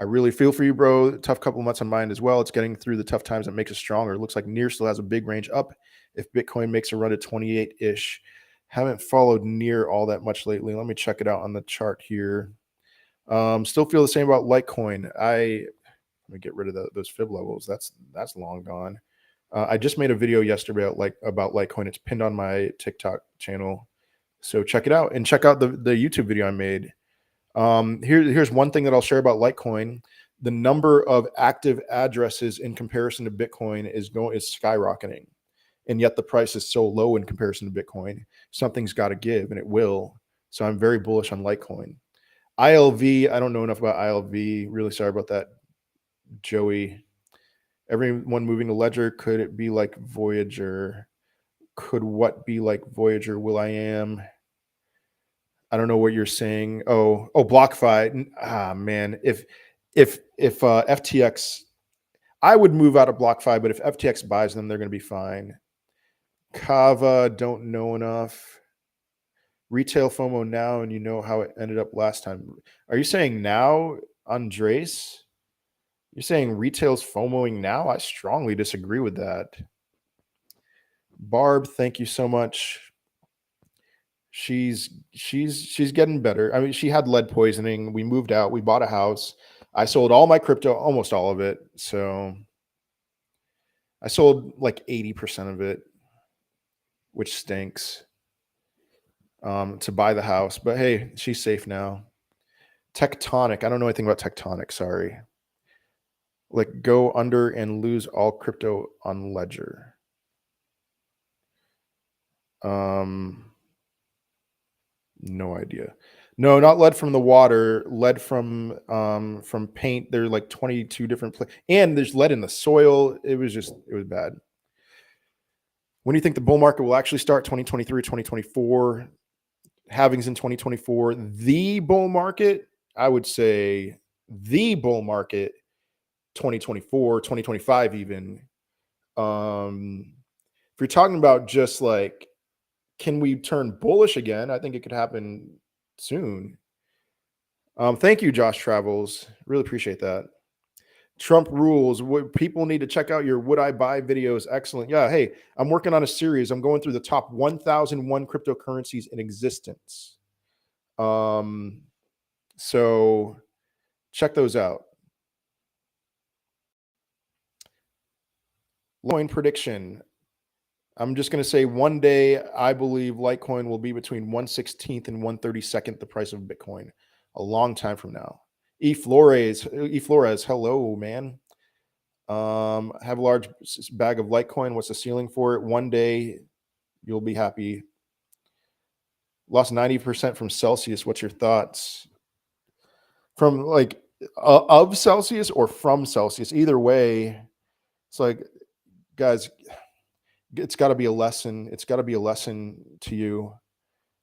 I really feel for you, bro. Tough couple months on mine as well. It's getting through the tough times that makes us stronger. It looks like Near still has a big range up if Bitcoin makes a run to 28-ish. Haven't followed Near all that much lately. Let me check it out on the chart here. Still feel the same about Litecoin. Let me get rid of those fib levels. That's long gone. I just made a video yesterday about Litecoin. It's pinned on my TikTok channel, so check it out and check out the YouTube video I made. Here's one thing that I'll share about Litecoin. The number of active addresses in comparison to Bitcoin is skyrocketing, and yet the price is so low in comparison to Bitcoin. Something's got to give, and it will. So I'm very bullish on Litecoin. ILV. I don't know enough about ILV. Really sorry about that, Joey. Everyone moving to Ledger. Could it be like Voyager? Could what be like Voyager? Will I am? I don't know what you're saying. Oh, BlockFi. Ah, man. If FTX, I would move out of BlockFi, but if FTX buys them, they're going to be fine. Kava, don't know enough. Retail FOMO now, and you know how it ended up last time. Are you saying now, Andres? You're saying retail's FOMOing now? I strongly disagree with that. Barb, thank you so much. She's getting better. I mean, she had lead poisoning. We moved out. We bought a house. I sold all my crypto, almost all of it. So I sold like 80% of it, which stinks, to buy the house. But hey, she's safe now. Tectonic. I don't know anything about Tectonic. Sorry. Like go under and lose all crypto on Ledger. No idea. No, not lead from the water. Lead from paint. There are like 22 different and there's lead in the soil. It was bad. When do you think the bull market will actually start? 2023, 2024. Halvings in 2024. The bull market, I would say the bull market 2024, 2025 even. If you're talking about just like, can we turn bullish again? I think it could happen soon. Thank you, Josh Travels. Really appreciate that. Trump rules. People need to check out your Would I Buy videos. Excellent. Yeah. Hey, I'm working on a series. I'm going through the top 1,001 cryptocurrencies in existence. So check those out. Litecoin prediction. I'm just going to say one day I believe Litecoin will be between 1/16th and 1/32nd the price of Bitcoin. A long time from now. E Flores, hello, man. Have a large bag of Litecoin. What's the ceiling for it? One day you'll be happy. Lost 90% from Celsius. What's your thoughts? From like of Celsius or from Celsius? Either way, it's like, guys, it's got to be a lesson. It's got to be a lesson to you.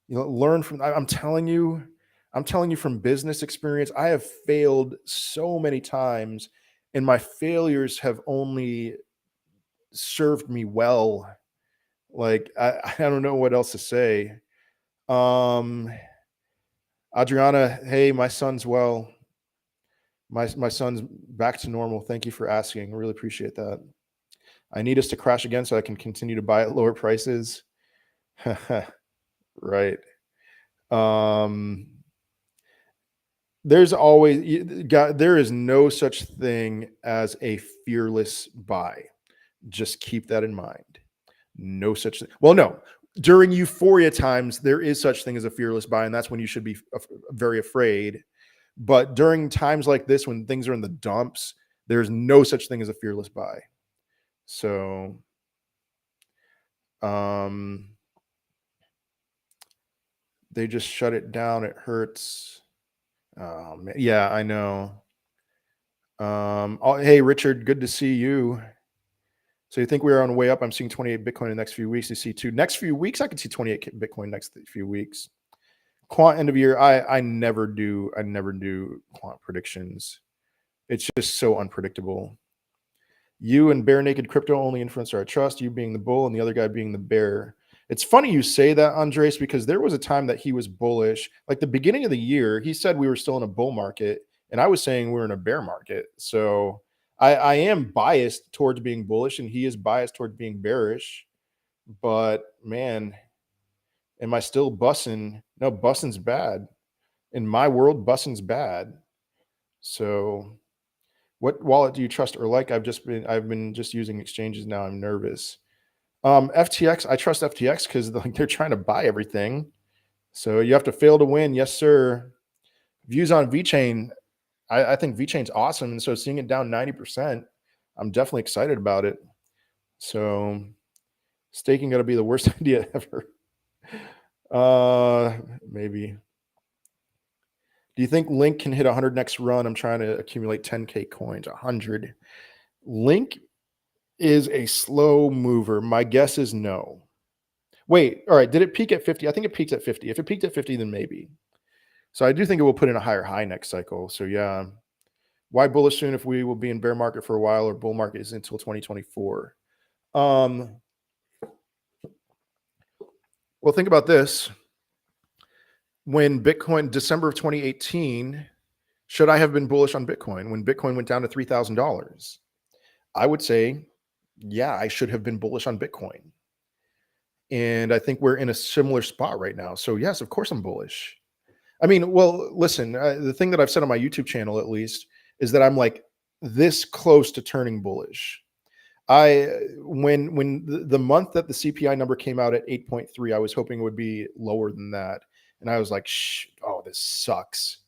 You know, learn from. I'm telling you from business experience. I have failed so many times, and my failures have only served me well. Like I don't know what else to say. Adriana, hey, my son's well. My son's back to normal. Thank you for asking. I really appreciate that. I need us to crash again so I can continue to buy at lower prices. Right. There's always, there is no such thing as a fearless buy. Just keep that in mind. No such thing. Well, no, during euphoria times, there is such thing as a fearless buy, and that's when you should be very afraid. But during times like this, when things are in the dumps, there's no such thing as a fearless buy. So, they just shut it down. It hurts. Oh, man. Yeah, I know. Hey, Richard, good to see you. So you think we're on the way up? I'm seeing 28 Bitcoin in the next few weeks. You see two next few weeks. I can see 28 Bitcoin next few weeks. Quant end of year. I never do quant predictions. It's just so unpredictable. You and Bare Naked Crypto only influencer I trust. You being the bull and the other guy being the bear. It's funny you say that, Andres, because there was a time that he was bullish. Like the beginning of the year, he said we were still in a bull market, and I was saying we're in a bear market. So I am biased towards being bullish, and he is biased towards being bearish. But man, am I still bussing? No, bussing's bad. In my world, bussing's bad. So what wallet do you trust or like? I've been just using exchanges now. I'm nervous. FTX, I trust FTX because they're trying to buy everything. So you have to fail to win. Yes, sir. Views on VeChain. I think VeChain's awesome. And so seeing it down 90%, I'm definitely excited about it. So staking got to be the worst idea ever. Maybe. Do you think Link can hit 100 next run? I'm trying to accumulate 10K coins. 100. Link is a slow mover. My guess is no. Wait, all right. Did it peak at 50? I think it peaked at 50. If it peaked at 50, then maybe. So I do think it will put in a higher high next cycle. So yeah. Why bullish soon if we will be in bear market for a while, or bull market is until 2024? Well, think about this. When Bitcoin, December of 2018, should I have been bullish on Bitcoin when Bitcoin went down to $3,000? I would say, yeah, I should have been bullish on Bitcoin. And I think we're in a similar spot right now. So yes, of course I'm bullish. I mean, well, listen, the thing that I've said on my YouTube channel, at least, is that I'm like this close to turning bullish. When the month that the CPI number came out at 8.3, I was hoping it would be lower than that. And I was like, oh, this sucks.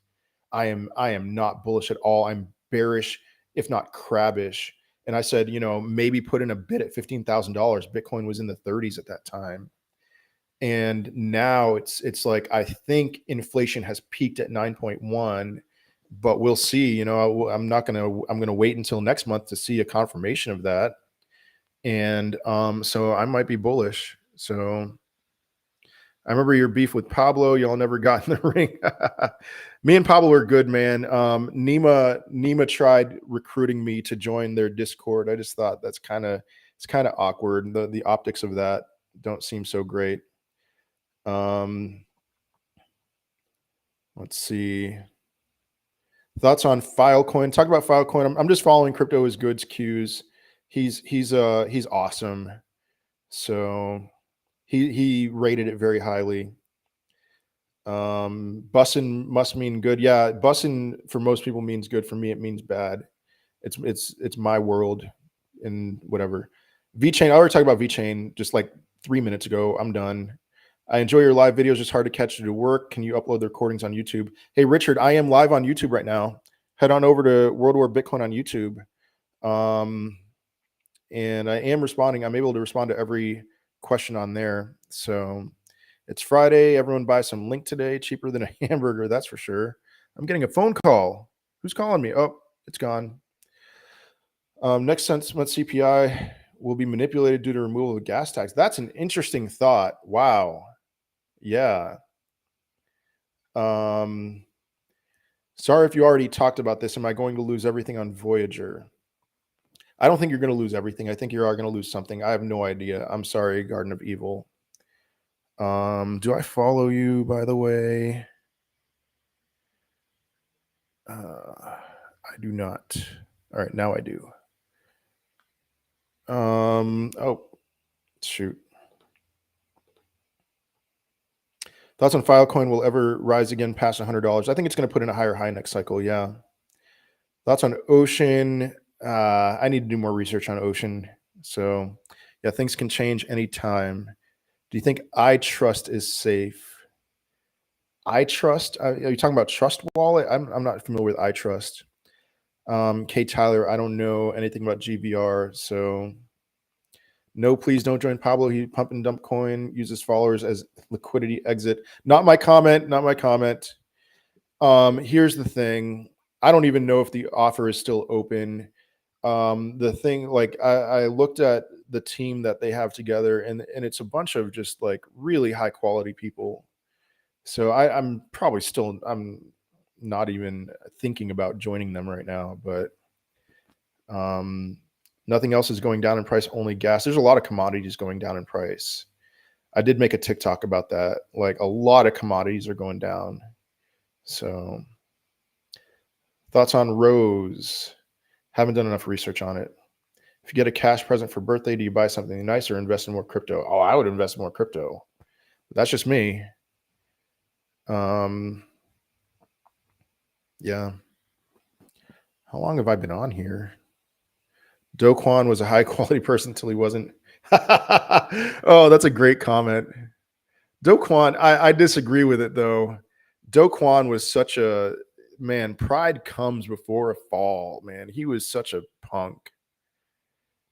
I am not bullish at all. I'm bearish, if not crabbish. And I said, maybe put in a bid at $15,000. Bitcoin was in the 30s at that time. And now it's like, I think inflation has peaked at 9.1, but we'll see. I'm going to wait until next month to see a confirmation of that. And so I might be bullish. So I remember your beef with Pablo. Y'all never got in the ring. Me and Pablo are good, man. Nima tried recruiting me to join their Discord. I just thought it's kind of awkward. The optics of that don't seem so great. Let's see. Thoughts on Filecoin? Talk about Filecoin. I'm just following Crypto is Good's cues. He's awesome. So he rated it very highly. Bussin must mean good. Yeah, bussin for most people means good. For me, it means bad. It's my world and whatever. VeChain, I already talked about VeChain just like 3 minutes ago. I'm done. I enjoy your live videos. Just hard to catch to do work. Can you upload the recordings on YouTube? Hey, Richard, I am live on YouTube right now. Head on over to World War Bitcoin on YouTube. And I am responding. I'm able to respond to every question on there. So it's Friday. Everyone buy some link today. Cheaper than a hamburger, that's for sure. I'm getting a phone call. Who's calling me? Oh, it's gone. Next month CPI will be manipulated due to removal of the gas tax. That's an interesting thought. Wow. Yeah. Sorry if you already talked about this. Am I going to lose everything on Voyager? I don't think you're going to lose everything. I think you are going to lose something. I have no idea. I'm sorry, Garden of Evil. Do I follow you, by the way? I do not. All right, now I do. Oh, shoot. Thoughts on Filecoin will ever rise again past $100? I think it's going to put in a higher high next cycle. Yeah. Thoughts on Ocean? I need to do more research on Ocean. So, yeah, things can change anytime. Do you think iTrust is safe? iTrust? Are you talking about Trust Wallet? I'm not familiar with iTrust. K Tyler, I don't know anything about GVR. So, no, please don't join Pablo. He pump and dump coin, uses followers as liquidity exit. Not my comment. Not my comment. Here's the thing. I don't even know if the offer is still open. The thing, like, I looked at the team that they have together, and it's a bunch of just like really high quality people. So I'm probably still, I'm not even thinking about joining them right now, but nothing else is going down in price, only gas. There's a lot of commodities going down in price. I did make a TikTok about that. Like a lot of commodities are going down. So thoughts on Rose? Haven't done enough research on it. If you get a cash present for birthday, do you buy something nice or invest in more crypto? Oh, I would invest in more crypto. That's just me. Yeah. How long have I been on here? Do Kwon was a high quality person until he wasn't. Oh, that's a great comment. Do Kwon, I disagree with it though. Do Kwon was such a man. Pride comes before a fall, man. He was such a punk.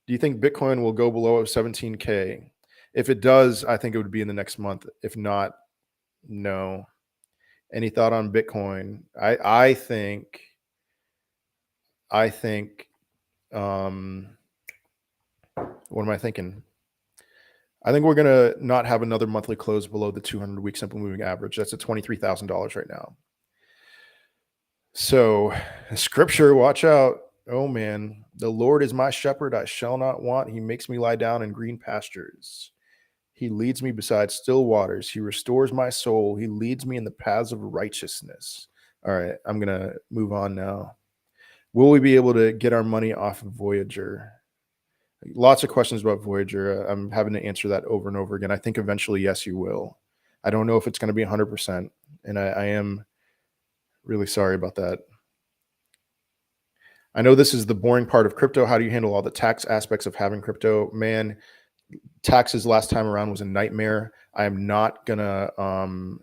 Do you think Bitcoin will go below 17K? If it does, I think it would be in the next month. If not, no. Any thought on Bitcoin? I think what am I thinking? I think we're going to not have another monthly close below the 200-week simple moving average. That's at $23,000 right now. So, scripture, watch out. Oh man, the Lord is my shepherd, I shall not want. He makes me lie down in green pastures. He leads me beside still waters. He restores my soul. He leads me in the paths of righteousness. All right, I'm going to move on now. Will we be able to get our money off of Voyager? Lots of questions about Voyager. I'm having to answer that over and over again. I think eventually, yes, you will. I don't know if it's going to be 100%, and I am really sorry about that. I know this is the boring part of crypto. How do you handle all the tax aspects of having crypto? Man, taxes last time around was a nightmare. I am not going to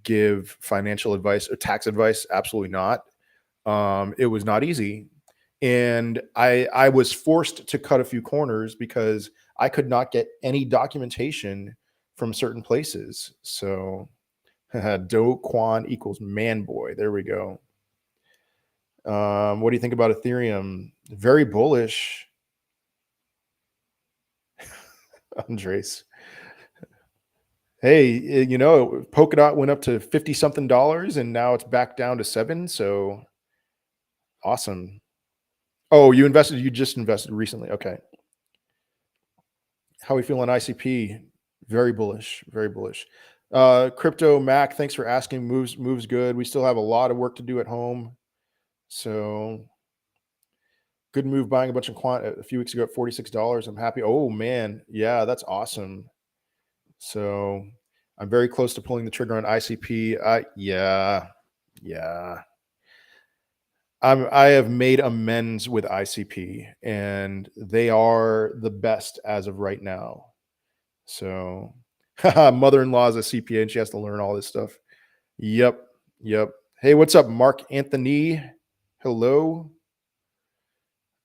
give financial advice or tax advice. Absolutely not. It was not easy. And I was forced to cut a few corners because I could not get any documentation from certain places. So Do Kwon equals man boy. There we go. What do you think about Ethereum? Very bullish. Andres. Hey, Polkadot went up to 50 something dollars and now it's back down to 7. So awesome. Oh, you just invested recently. Okay. How we feel on ICP? Very bullish, very bullish. Crypto Mac, thanks for asking. Moves good. We still have a lot of work to do at home. So good move buying a bunch of quant a few weeks ago at $46. I'm happy. Oh man, yeah, that's awesome. So I'm very close to pulling the trigger on ICP. Yeah. I have made amends with ICP and they are the best as of right now. So mother-in-law is a CPA and she has to learn all this stuff. Yep. Hey, what's up, Mark Anthony? Hello.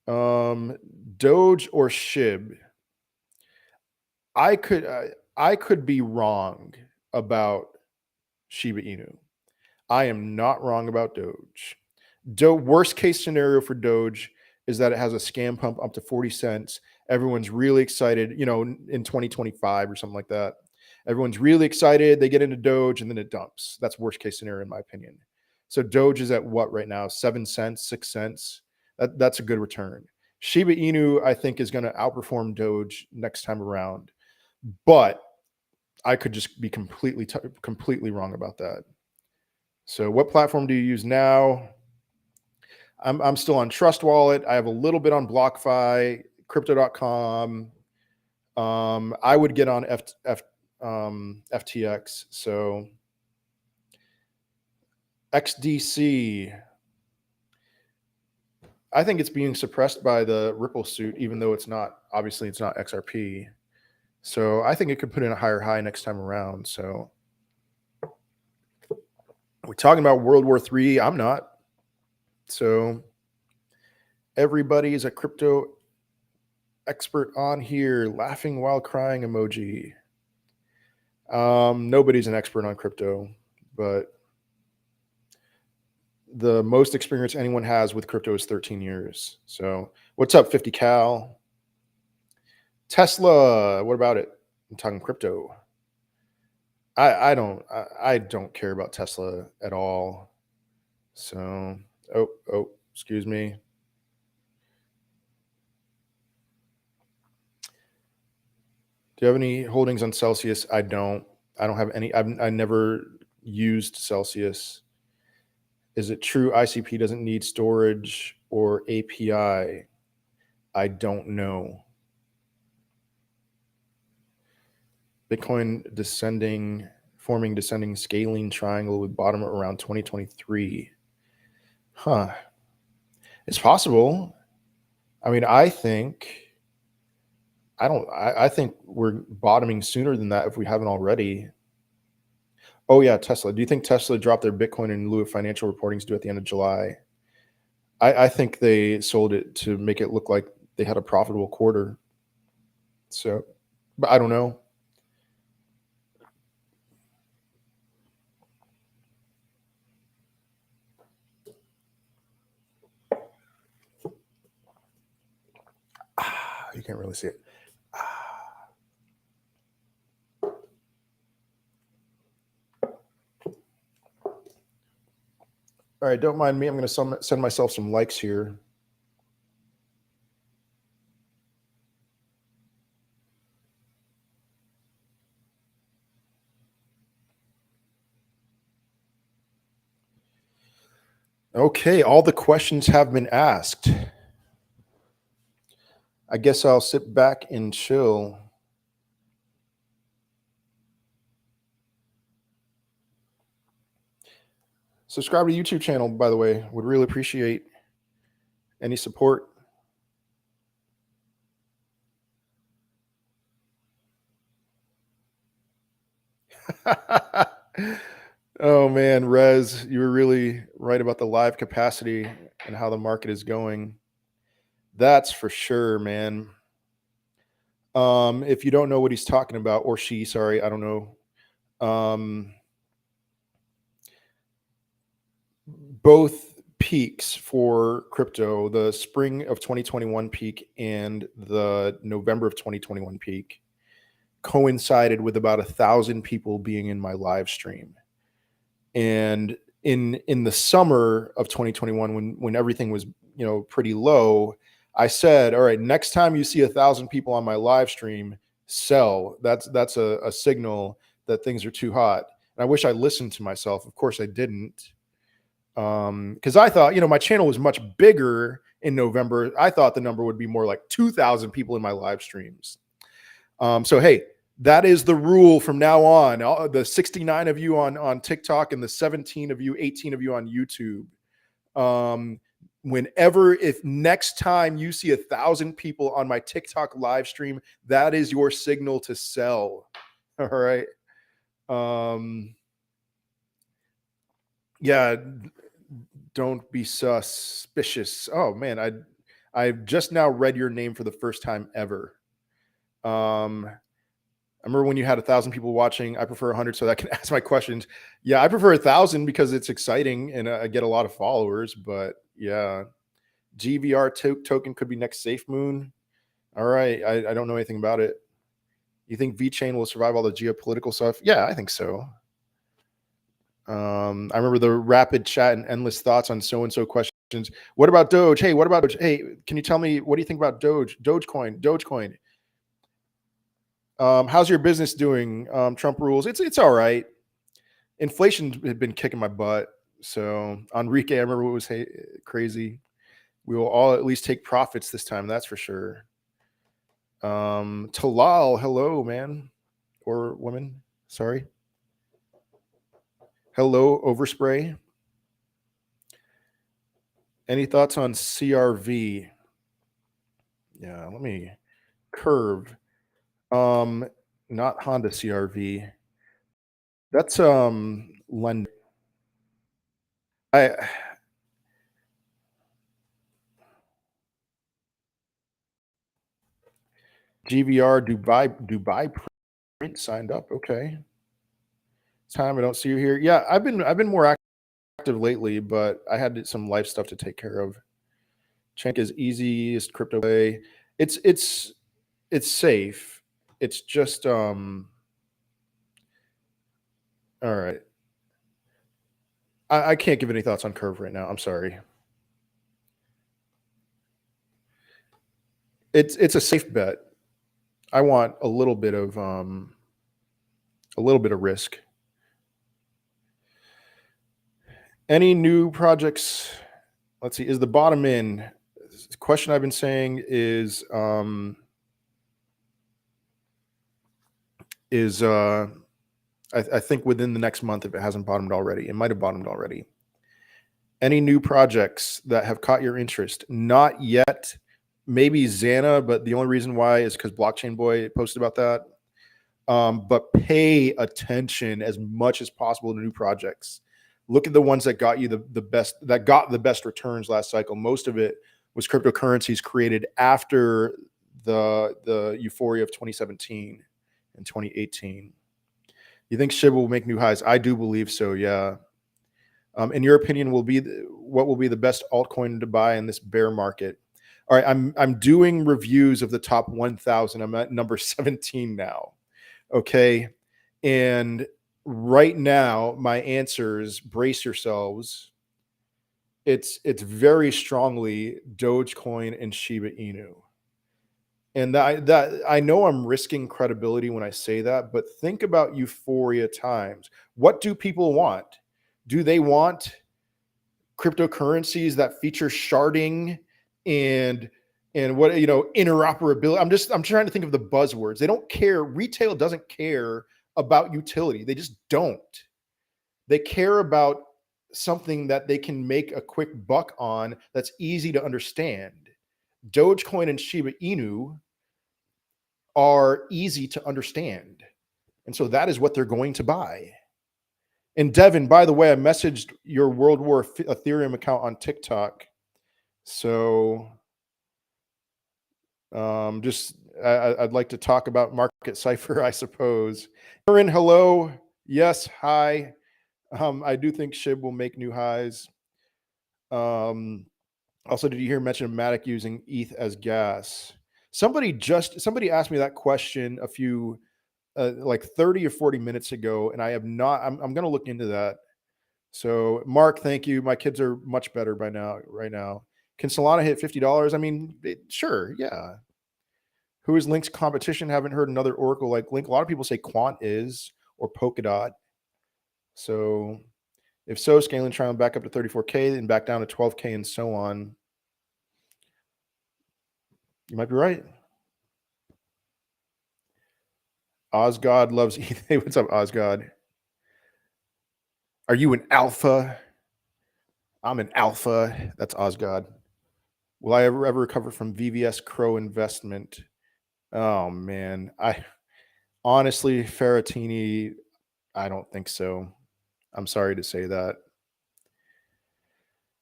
Doge or SHIB? I could be wrong about Shiba Inu. I am not wrong about Doge. Worst case scenario for Doge is that it has a scam pump up to 40 cents. Everyone's really excited, in 2025 or something like that. Everyone's really excited. They get into Doge and then it dumps. That's worst case scenario in my opinion. So Doge is at what right now? 7 cents, 6 cents. That's a good return. Shiba Inu, I think, is going to outperform Doge next time around, but I could just be completely wrong about that. So what platform do you use now? I'm still on Trust Wallet. I have a little bit on BlockFi, Crypto.com. I would get on FTX. So XDC, I think it's being suppressed by the Ripple suit, even though it's not XRP. So I think it could put in a higher high next time around. So we're talking about World War III. I'm not. So everybody is a crypto expert on here. Laughing while crying emoji. Nobody's an expert on crypto, but the most experience anyone has with crypto is 13 years. So what's up, 50 Cal? Tesla, what about it? I'm talking crypto. I don't care about Tesla at all. So, excuse me. Do you have any holdings on Celsius? I don't have any. I never used Celsius. Is it true ICP doesn't need storage or API? I don't know. Bitcoin forming descending scaling triangle with bottom around 2023. Huh. It's possible. I mean, I think we're bottoming sooner than that if we haven't already. Oh yeah, Tesla. Do you think Tesla dropped their Bitcoin in lieu of financial reportings due at the end of July? I think they sold it to make it look like they had a profitable quarter. So, but I don't know. You can't really see it. All right, don't mind me. I'm going to send myself some likes here. Okay, all the questions have been asked. I guess I'll sit back and chill. Subscribe to the YouTube channel, by the way. Would really appreciate any support. Oh man, Rez, you were really right about the live capacity and how the market is going. That's for sure, man. If you don't know what he's talking about, or she, sorry, I don't know. Both peaks for crypto, the spring of 2021 peak and the November of 2021 peak, coincided with about 1,000 people being in my live stream. And in the summer of 2021, when everything was pretty low, I said, all right, next time you see 1,000 people on my live stream, sell. That's a signal that things are too hot. And I wish I listened to myself. Of course I didn't. Because I thought, my channel was much bigger in November. I thought the number would be more like 2,000 people in my live streams. So hey, that is the rule from now on. The 69 of you on TikTok and the 18 of you on YouTube. If next time you see 1,000 people on my TikTok live stream, that is your signal to sell. All right. Yeah. Don't be suspicious. Oh man, I've just now read your name for the first time ever. I remember when you had 1,000 people watching. I prefer 100 so that I can ask my questions. Yeah, I prefer 1,000 because it's exciting and I get a lot of followers. But yeah, GVR token could be next Safe Moon. All right, I don't know anything about it. You think VeChain will survive all the geopolitical stuff? Yeah, I think so. I remember the rapid chat and endless thoughts on so-and-so questions. What about Doge? Hey, what about Doge? Hey, can you tell me, what do you think about Dogecoin? How's your business doing? Trump rules. It's all right. Inflation had been kicking my butt. So Enrique, I remember what was crazy. We will all at least take profits this time. That's for sure. Talal, hello, man. Or woman. Sorry. Hello, Overspray. Any thoughts on CRV? Yeah, let me Curve. Not Honda CRV. That's London. GVR Dubai print signed up. Okay. Time I don't see you here. Yeah, I've been more active lately, but I had some life stuff to take care of. Chank is easiest crypto way. It's safe. It's just all right. I can't give any thoughts on Curve right now. I'm sorry. It's a safe bet. I want a little bit of risk. Any new projects? Let's see. Is the bottom in? The question I've been saying is I think within the next month, if it hasn't bottomed already. It might have bottomed already. Any new projects that have caught your interest? Not yet. Maybe Xana, but the only reason why is because Blockchain Boy posted about that. But pay attention as much as possible to new projects. Look at the ones that got you the best returns last cycle. Most of it was cryptocurrencies created after the euphoria of 2017 and 2018. You think SHIB will make new highs? I do believe so. Yeah. In your opinion, what will be the best altcoin to buy in this bear market? All right, I'm doing reviews of the top 1,000. I'm at number 17 now. Okay, and right now my answers, brace yourselves. it's very strongly Dogecoin and Shiba Inu. And that I know I'm risking credibility when I say that, but think about euphoria times. What do people want? Do they want cryptocurrencies that feature sharding and what, interoperability? I'm trying to think of the buzzwords. They don't care. Retail doesn't care about utility. They just don't. They care about something that they can make a quick buck on that's easy to understand. Dogecoin and Shiba Inu are easy to understand. And so that is what they're going to buy. And Devin, by the way, I messaged your World War Ethereum account on TikTok. So I'd like to talk about Market Cipher, I suppose. Aaron, hello. Yes, hi. I do think SHIB will make new highs. Also, did you hear mention of Matic using ETH as gas? Somebody asked me that question a few like 30 or 40 minutes ago, and I have not. I'm going to look into that. So, Mark, thank you. My kids are much better by now. Right now, can Solana hit $50? I mean, sure, yeah. Who is Link's competition? Haven't heard another Oracle like Link. A lot of people say Quant is or Polkadot. So, if so, scaling trying back up to 34K and back down to 12K and so on. You might be right. Osgod loves ETH. Hey, what's up, Osgod? Are you an alpha? I'm an alpha. That's Osgod. Will I ever recover from VVS Crow investment? Oh man, I honestly, Ferratini, I don't think so. I'm sorry to say that.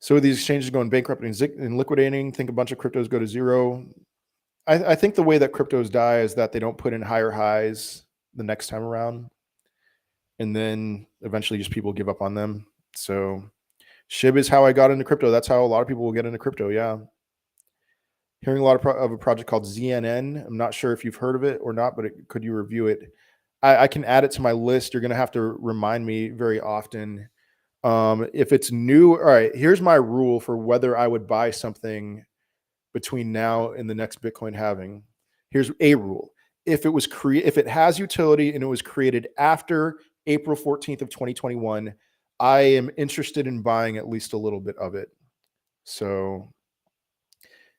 So these exchanges going bankrupt and liquidating. Think a bunch of cryptos go to zero. I think the way that cryptos die is that they don't put in higher highs the next time around, and then eventually just people give up on them. So SHIB is how I got into crypto. That's how a lot of people will get into crypto. Yeah. Hearing a lot of a project called ZNN. I'm not sure if you've heard of it or not, but could you review it? I can add it to my list. You're going to have to remind me very often. If it's new, all right, here's my rule for whether I would buy something between now and the next Bitcoin halving. Here's a rule. If it has utility and it was created after April 14th of 2021, I am interested in buying at least a little bit of it. So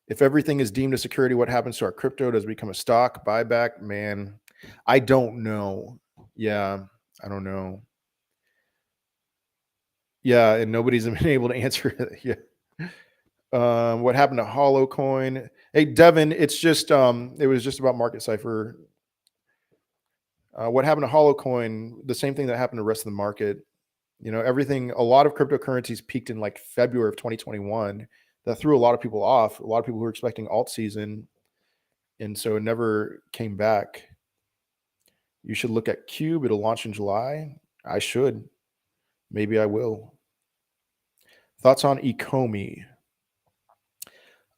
if everything is deemed a security, what happens to our crypto? Does it become a stock buyback? Man, I don't know. Yeah, I don't know. Yeah, and nobody's been able to answer it. Yeah. What happened to Hollow Coin? Hey, Devin, it's just it was just about Market Cipher. What happened to Hollow Coin? The same thing that happened to the rest of the market. Everything. A lot of cryptocurrencies peaked in like February of 2021. That threw a lot of people off. A lot of people who were expecting alt season, and so it never came back. You should look at Cube. It'll launch in July. I should. Maybe I will. Thoughts on Ecomi?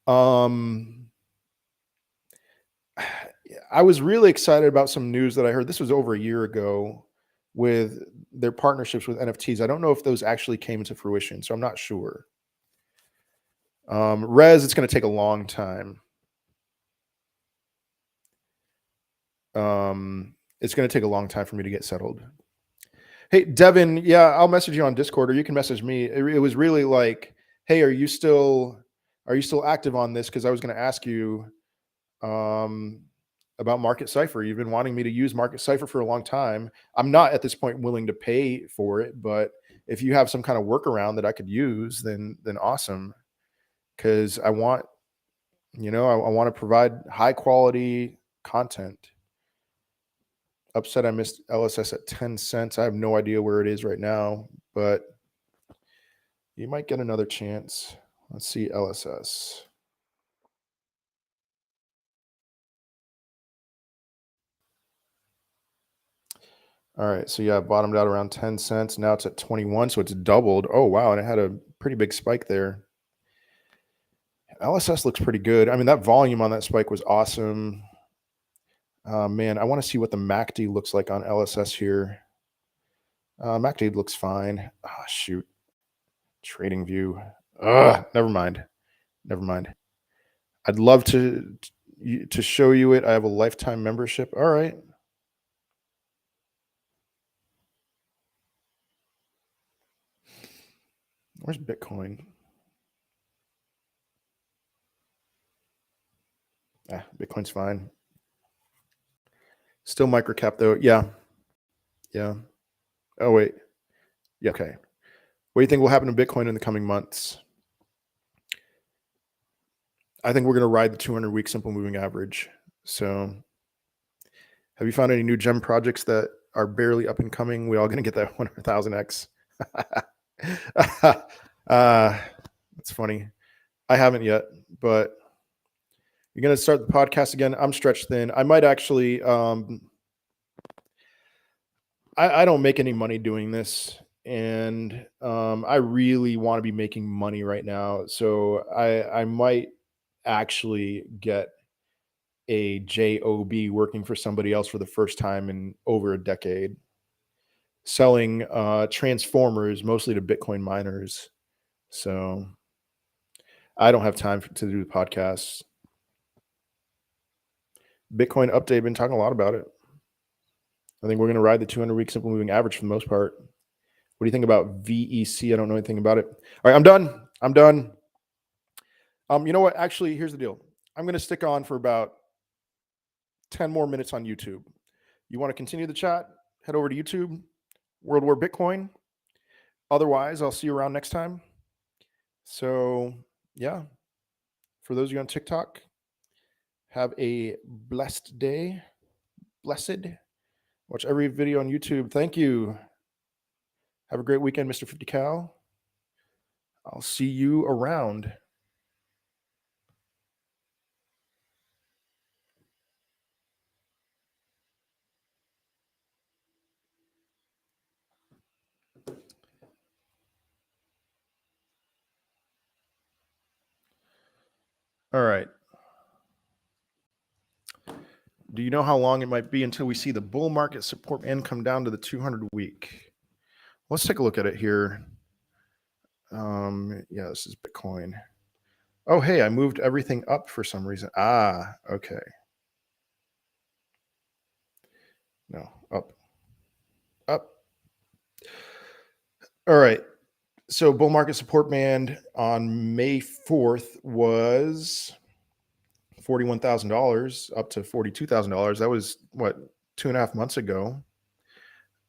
I was really excited about some news that I heard. This was over a year ago with their partnerships with NFTs. I don't know if those actually came into fruition, so I'm not sure. Rez, it's going to take a long time. It's going to take a long time for me to get settled. Hey, Devin, yeah, I'll message you on Discord, or you can message me. It was really like, hey, are you still active on this? Because I was going to ask you about Market Cipher. You've been wanting me to use Market Cipher for a long time. I'm not at this point willing to pay for it, but if you have some kind of workaround that I could use, then awesome. Because I want, I want to provide high quality content. Upset I missed LSS at 10 cents. I have no idea where it is right now, but you might get another chance. Let's see LSS. All right, so yeah, bottomed out around 10 cents. Now it's at 21, so it's doubled. Oh, wow, and it had a pretty big spike there. LSS looks pretty good. I mean, that volume on that spike was awesome. Man, I want to see what the MACD looks like on LSS here. MACD looks fine. Ah, shoot. Trading view. Never mind. Never mind. I'd love to show you it. I have a lifetime membership. All right. Where's Bitcoin? Bitcoin's fine. Still microcap though. Yeah. Yeah. Oh wait. Yeah. Okay. What do you think will happen to Bitcoin in the coming months? I think we're going to ride the 200-week simple moving average. So, have you found any new gem projects that are barely up and coming? We all going to get that 100,000x. That's funny. I haven't yet, but you're going to start the podcast again. I'm stretched thin. I might actually. I don't make any money doing this, and I really want to be making money right now. So I might actually get a job working for somebody else for the first time in over a decade, selling transformers mostly to Bitcoin miners. So I don't have time to do the podcasts. Bitcoin update, been talking a lot about it. I think we're going to ride the 200-week simple moving average for the most part. What do you think about VEC? I don't know anything about it. All right, I'm done. You know what? Actually, here's the deal. I'm going to stick on for about 10 more minutes on YouTube. You want to continue the chat? Head over to YouTube, World War Bitcoin. Otherwise, I'll see you around next time. So, yeah. For those of you on TikTok, have a blessed day. Blessed. Watch every video on YouTube. Thank you. Have a great weekend, Mr. 50 Cal. I'll see you around. All right. Do you know how long it might be until we see the bull market support band come down to the 200-week? Let's take a look at it here. Yeah, this is Bitcoin. Oh, hey, I moved everything up for some reason. Okay. No, up. All right. So bull market support band on May 4th was $41,000 up to $42,000. That was what, 2.5 months ago.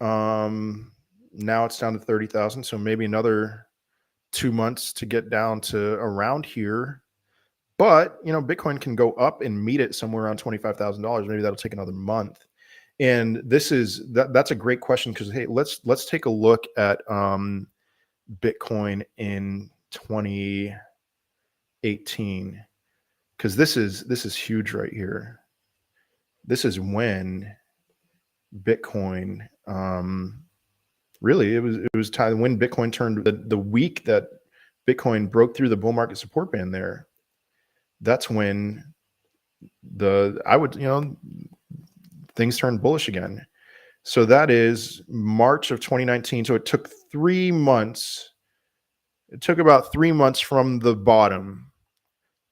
Now it's down to 30,000. So maybe another 2 months to get down to around here. But Bitcoin can go up and meet it somewhere around $25,000. Maybe that'll take another month. And that's a great question because hey, let's take a look at Bitcoin in 2018 because this is huge right here. This is when Bitcoin really it was time when Bitcoin turned the week that Bitcoin broke through the bull market support band there. That's when things turned bullish again. So that is March of 2019. So it took 3 months. It took about 3 months from the bottom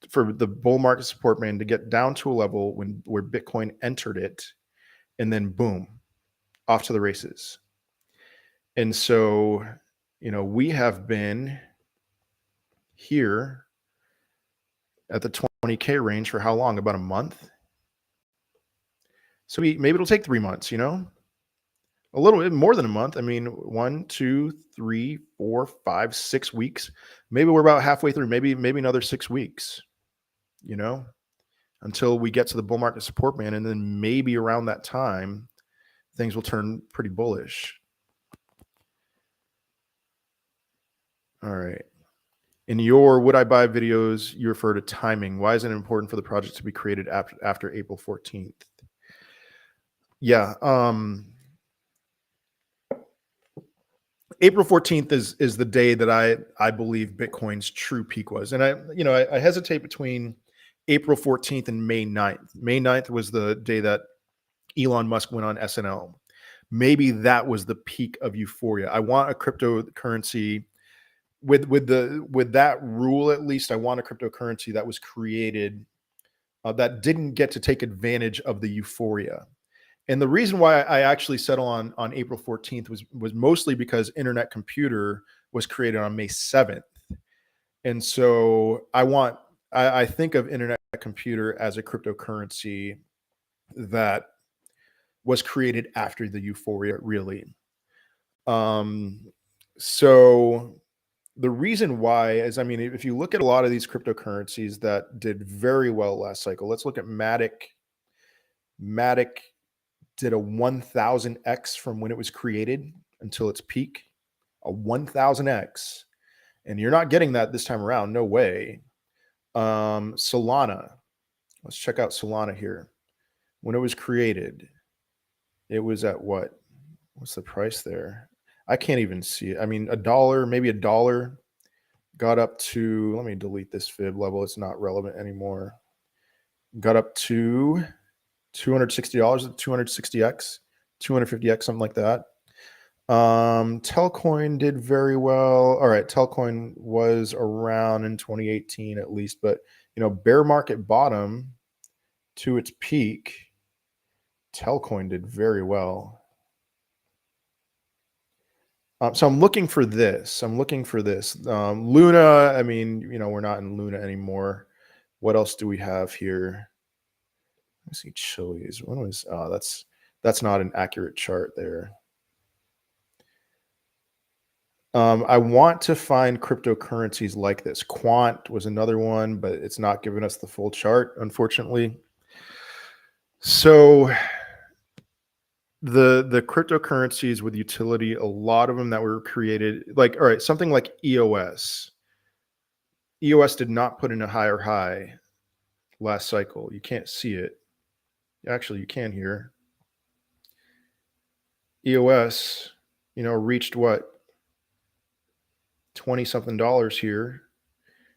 for the bull market support band to get down to a level where Bitcoin entered it, and then boom, off to the races. And so, we have been here at the 20K range for how long? About a month. So maybe it'll take 3 months, a little bit more than a month. I mean, 1, 2, 3, 4, 5, 6 weeks. Maybe we're about halfway through, maybe another 6 weeks, until we get to the bull market support band. And then maybe around that time, things will turn pretty bullish. All right. In your would I buy videos, you refer to timing. Why is it important for the project to be created after April 14th? Yeah. April 14th is the day that I believe Bitcoin's true peak was. And I hesitate between April 14th and May 9th. May 9th was the day that Elon Musk went on SNL. Maybe that was the peak of euphoria. I want a cryptocurrency with that rule, at least I want a cryptocurrency that was created that didn't get to take advantage of the euphoria. And the reason why I actually settled on April 14th was mostly because Internet Computer was created on May 7th. And so I think of Internet Computer as a cryptocurrency that was created after the euphoria, really. So the reason why is, I mean, if you look at a lot of these cryptocurrencies that did very well last cycle, let's look at Matic. Matic did a 1000x from when it was created until its peak, a 1000x. And you're not getting that this time around. No way. Solana. Let's check out Solana here. When it was created, it was at what? What's the price there? I can't even see it. I mean, $1, maybe $1, got up to, let me delete this fib level. It's not relevant anymore. Got up to $260 at 260x, 250x, something like that. Telcoin did very well. All right, Telcoin was around in 2018 at least, but bear market bottom to its peak, Telcoin did very well. So I'm looking for this. Luna, I mean, we're not in Luna anymore. What else do we have here? Let me see, Chili's. When was, that's not an accurate chart there. I want to find cryptocurrencies like this. Quant was another one, but it's not giving us the full chart, unfortunately. So the cryptocurrencies with utility, a lot of them that were created, like, all right, something like EOS. EOS did not put in a higher high last cycle. You can't see it. Actually, you can here. EOS, reached what? 20 something dollars here.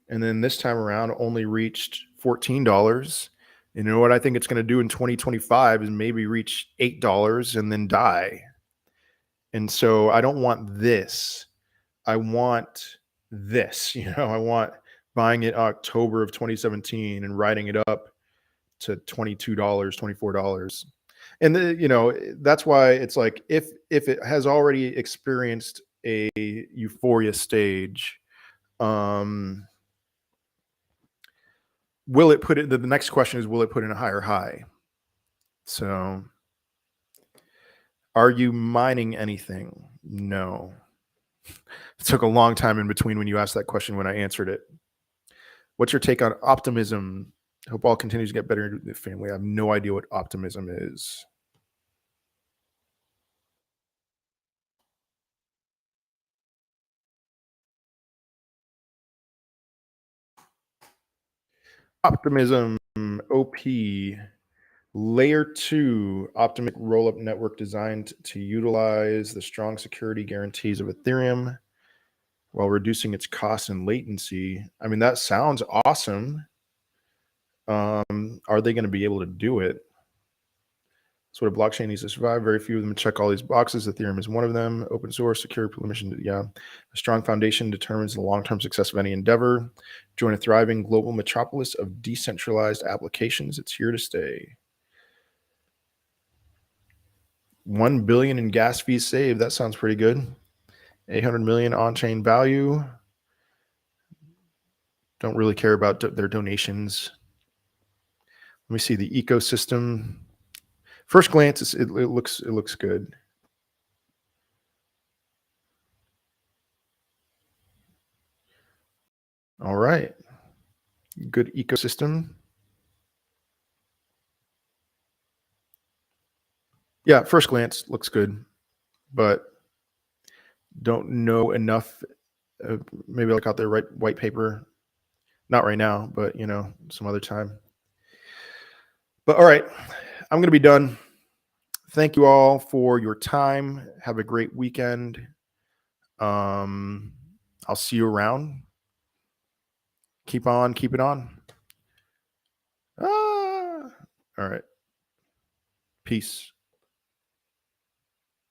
And then this time around only reached $14. And you know what I think it's going to do in 2025 is maybe reach $8 and then die. And so I don't want this. I want this, I want buying it October of 2017 and riding it up to $22, $24. And that's why it's like, if it has already experienced a euphoria stage, will it put it, the next question is, will it put in a higher high? So are you mining anything? No. It took a long time in between when you asked that question when I answered it. What's your take on optimism? Hope all continues to get better in the family. I have no idea what optimism is. Optimism, OP, layer 2 optimistic rollup network designed to utilize the strong security guarantees of Ethereum while reducing its cost and latency. I mean, that sounds awesome. Are they going to be able to do it? That's what a blockchain needs to survive. Very few of them check all these boxes. Ethereum is one of them. Open source, secure, permission. Yeah. A strong foundation determines the long-term success of any endeavor. Join a thriving global metropolis of decentralized applications. It's here to stay. 1 billion in gas fees saved. That sounds pretty good. 800 million on-chain value. Don't really care about their donations. Let me see the ecosystem. First glance, it looks good. All right. Good ecosystem. Yeah, first glance looks good, but don't know enough. Maybe look out there, write white paper. Not right now, but some other time. But all right, I'm going to be done. Thank you all for your time. Have a great weekend. I'll see you around. Keep it on. All right. Peace.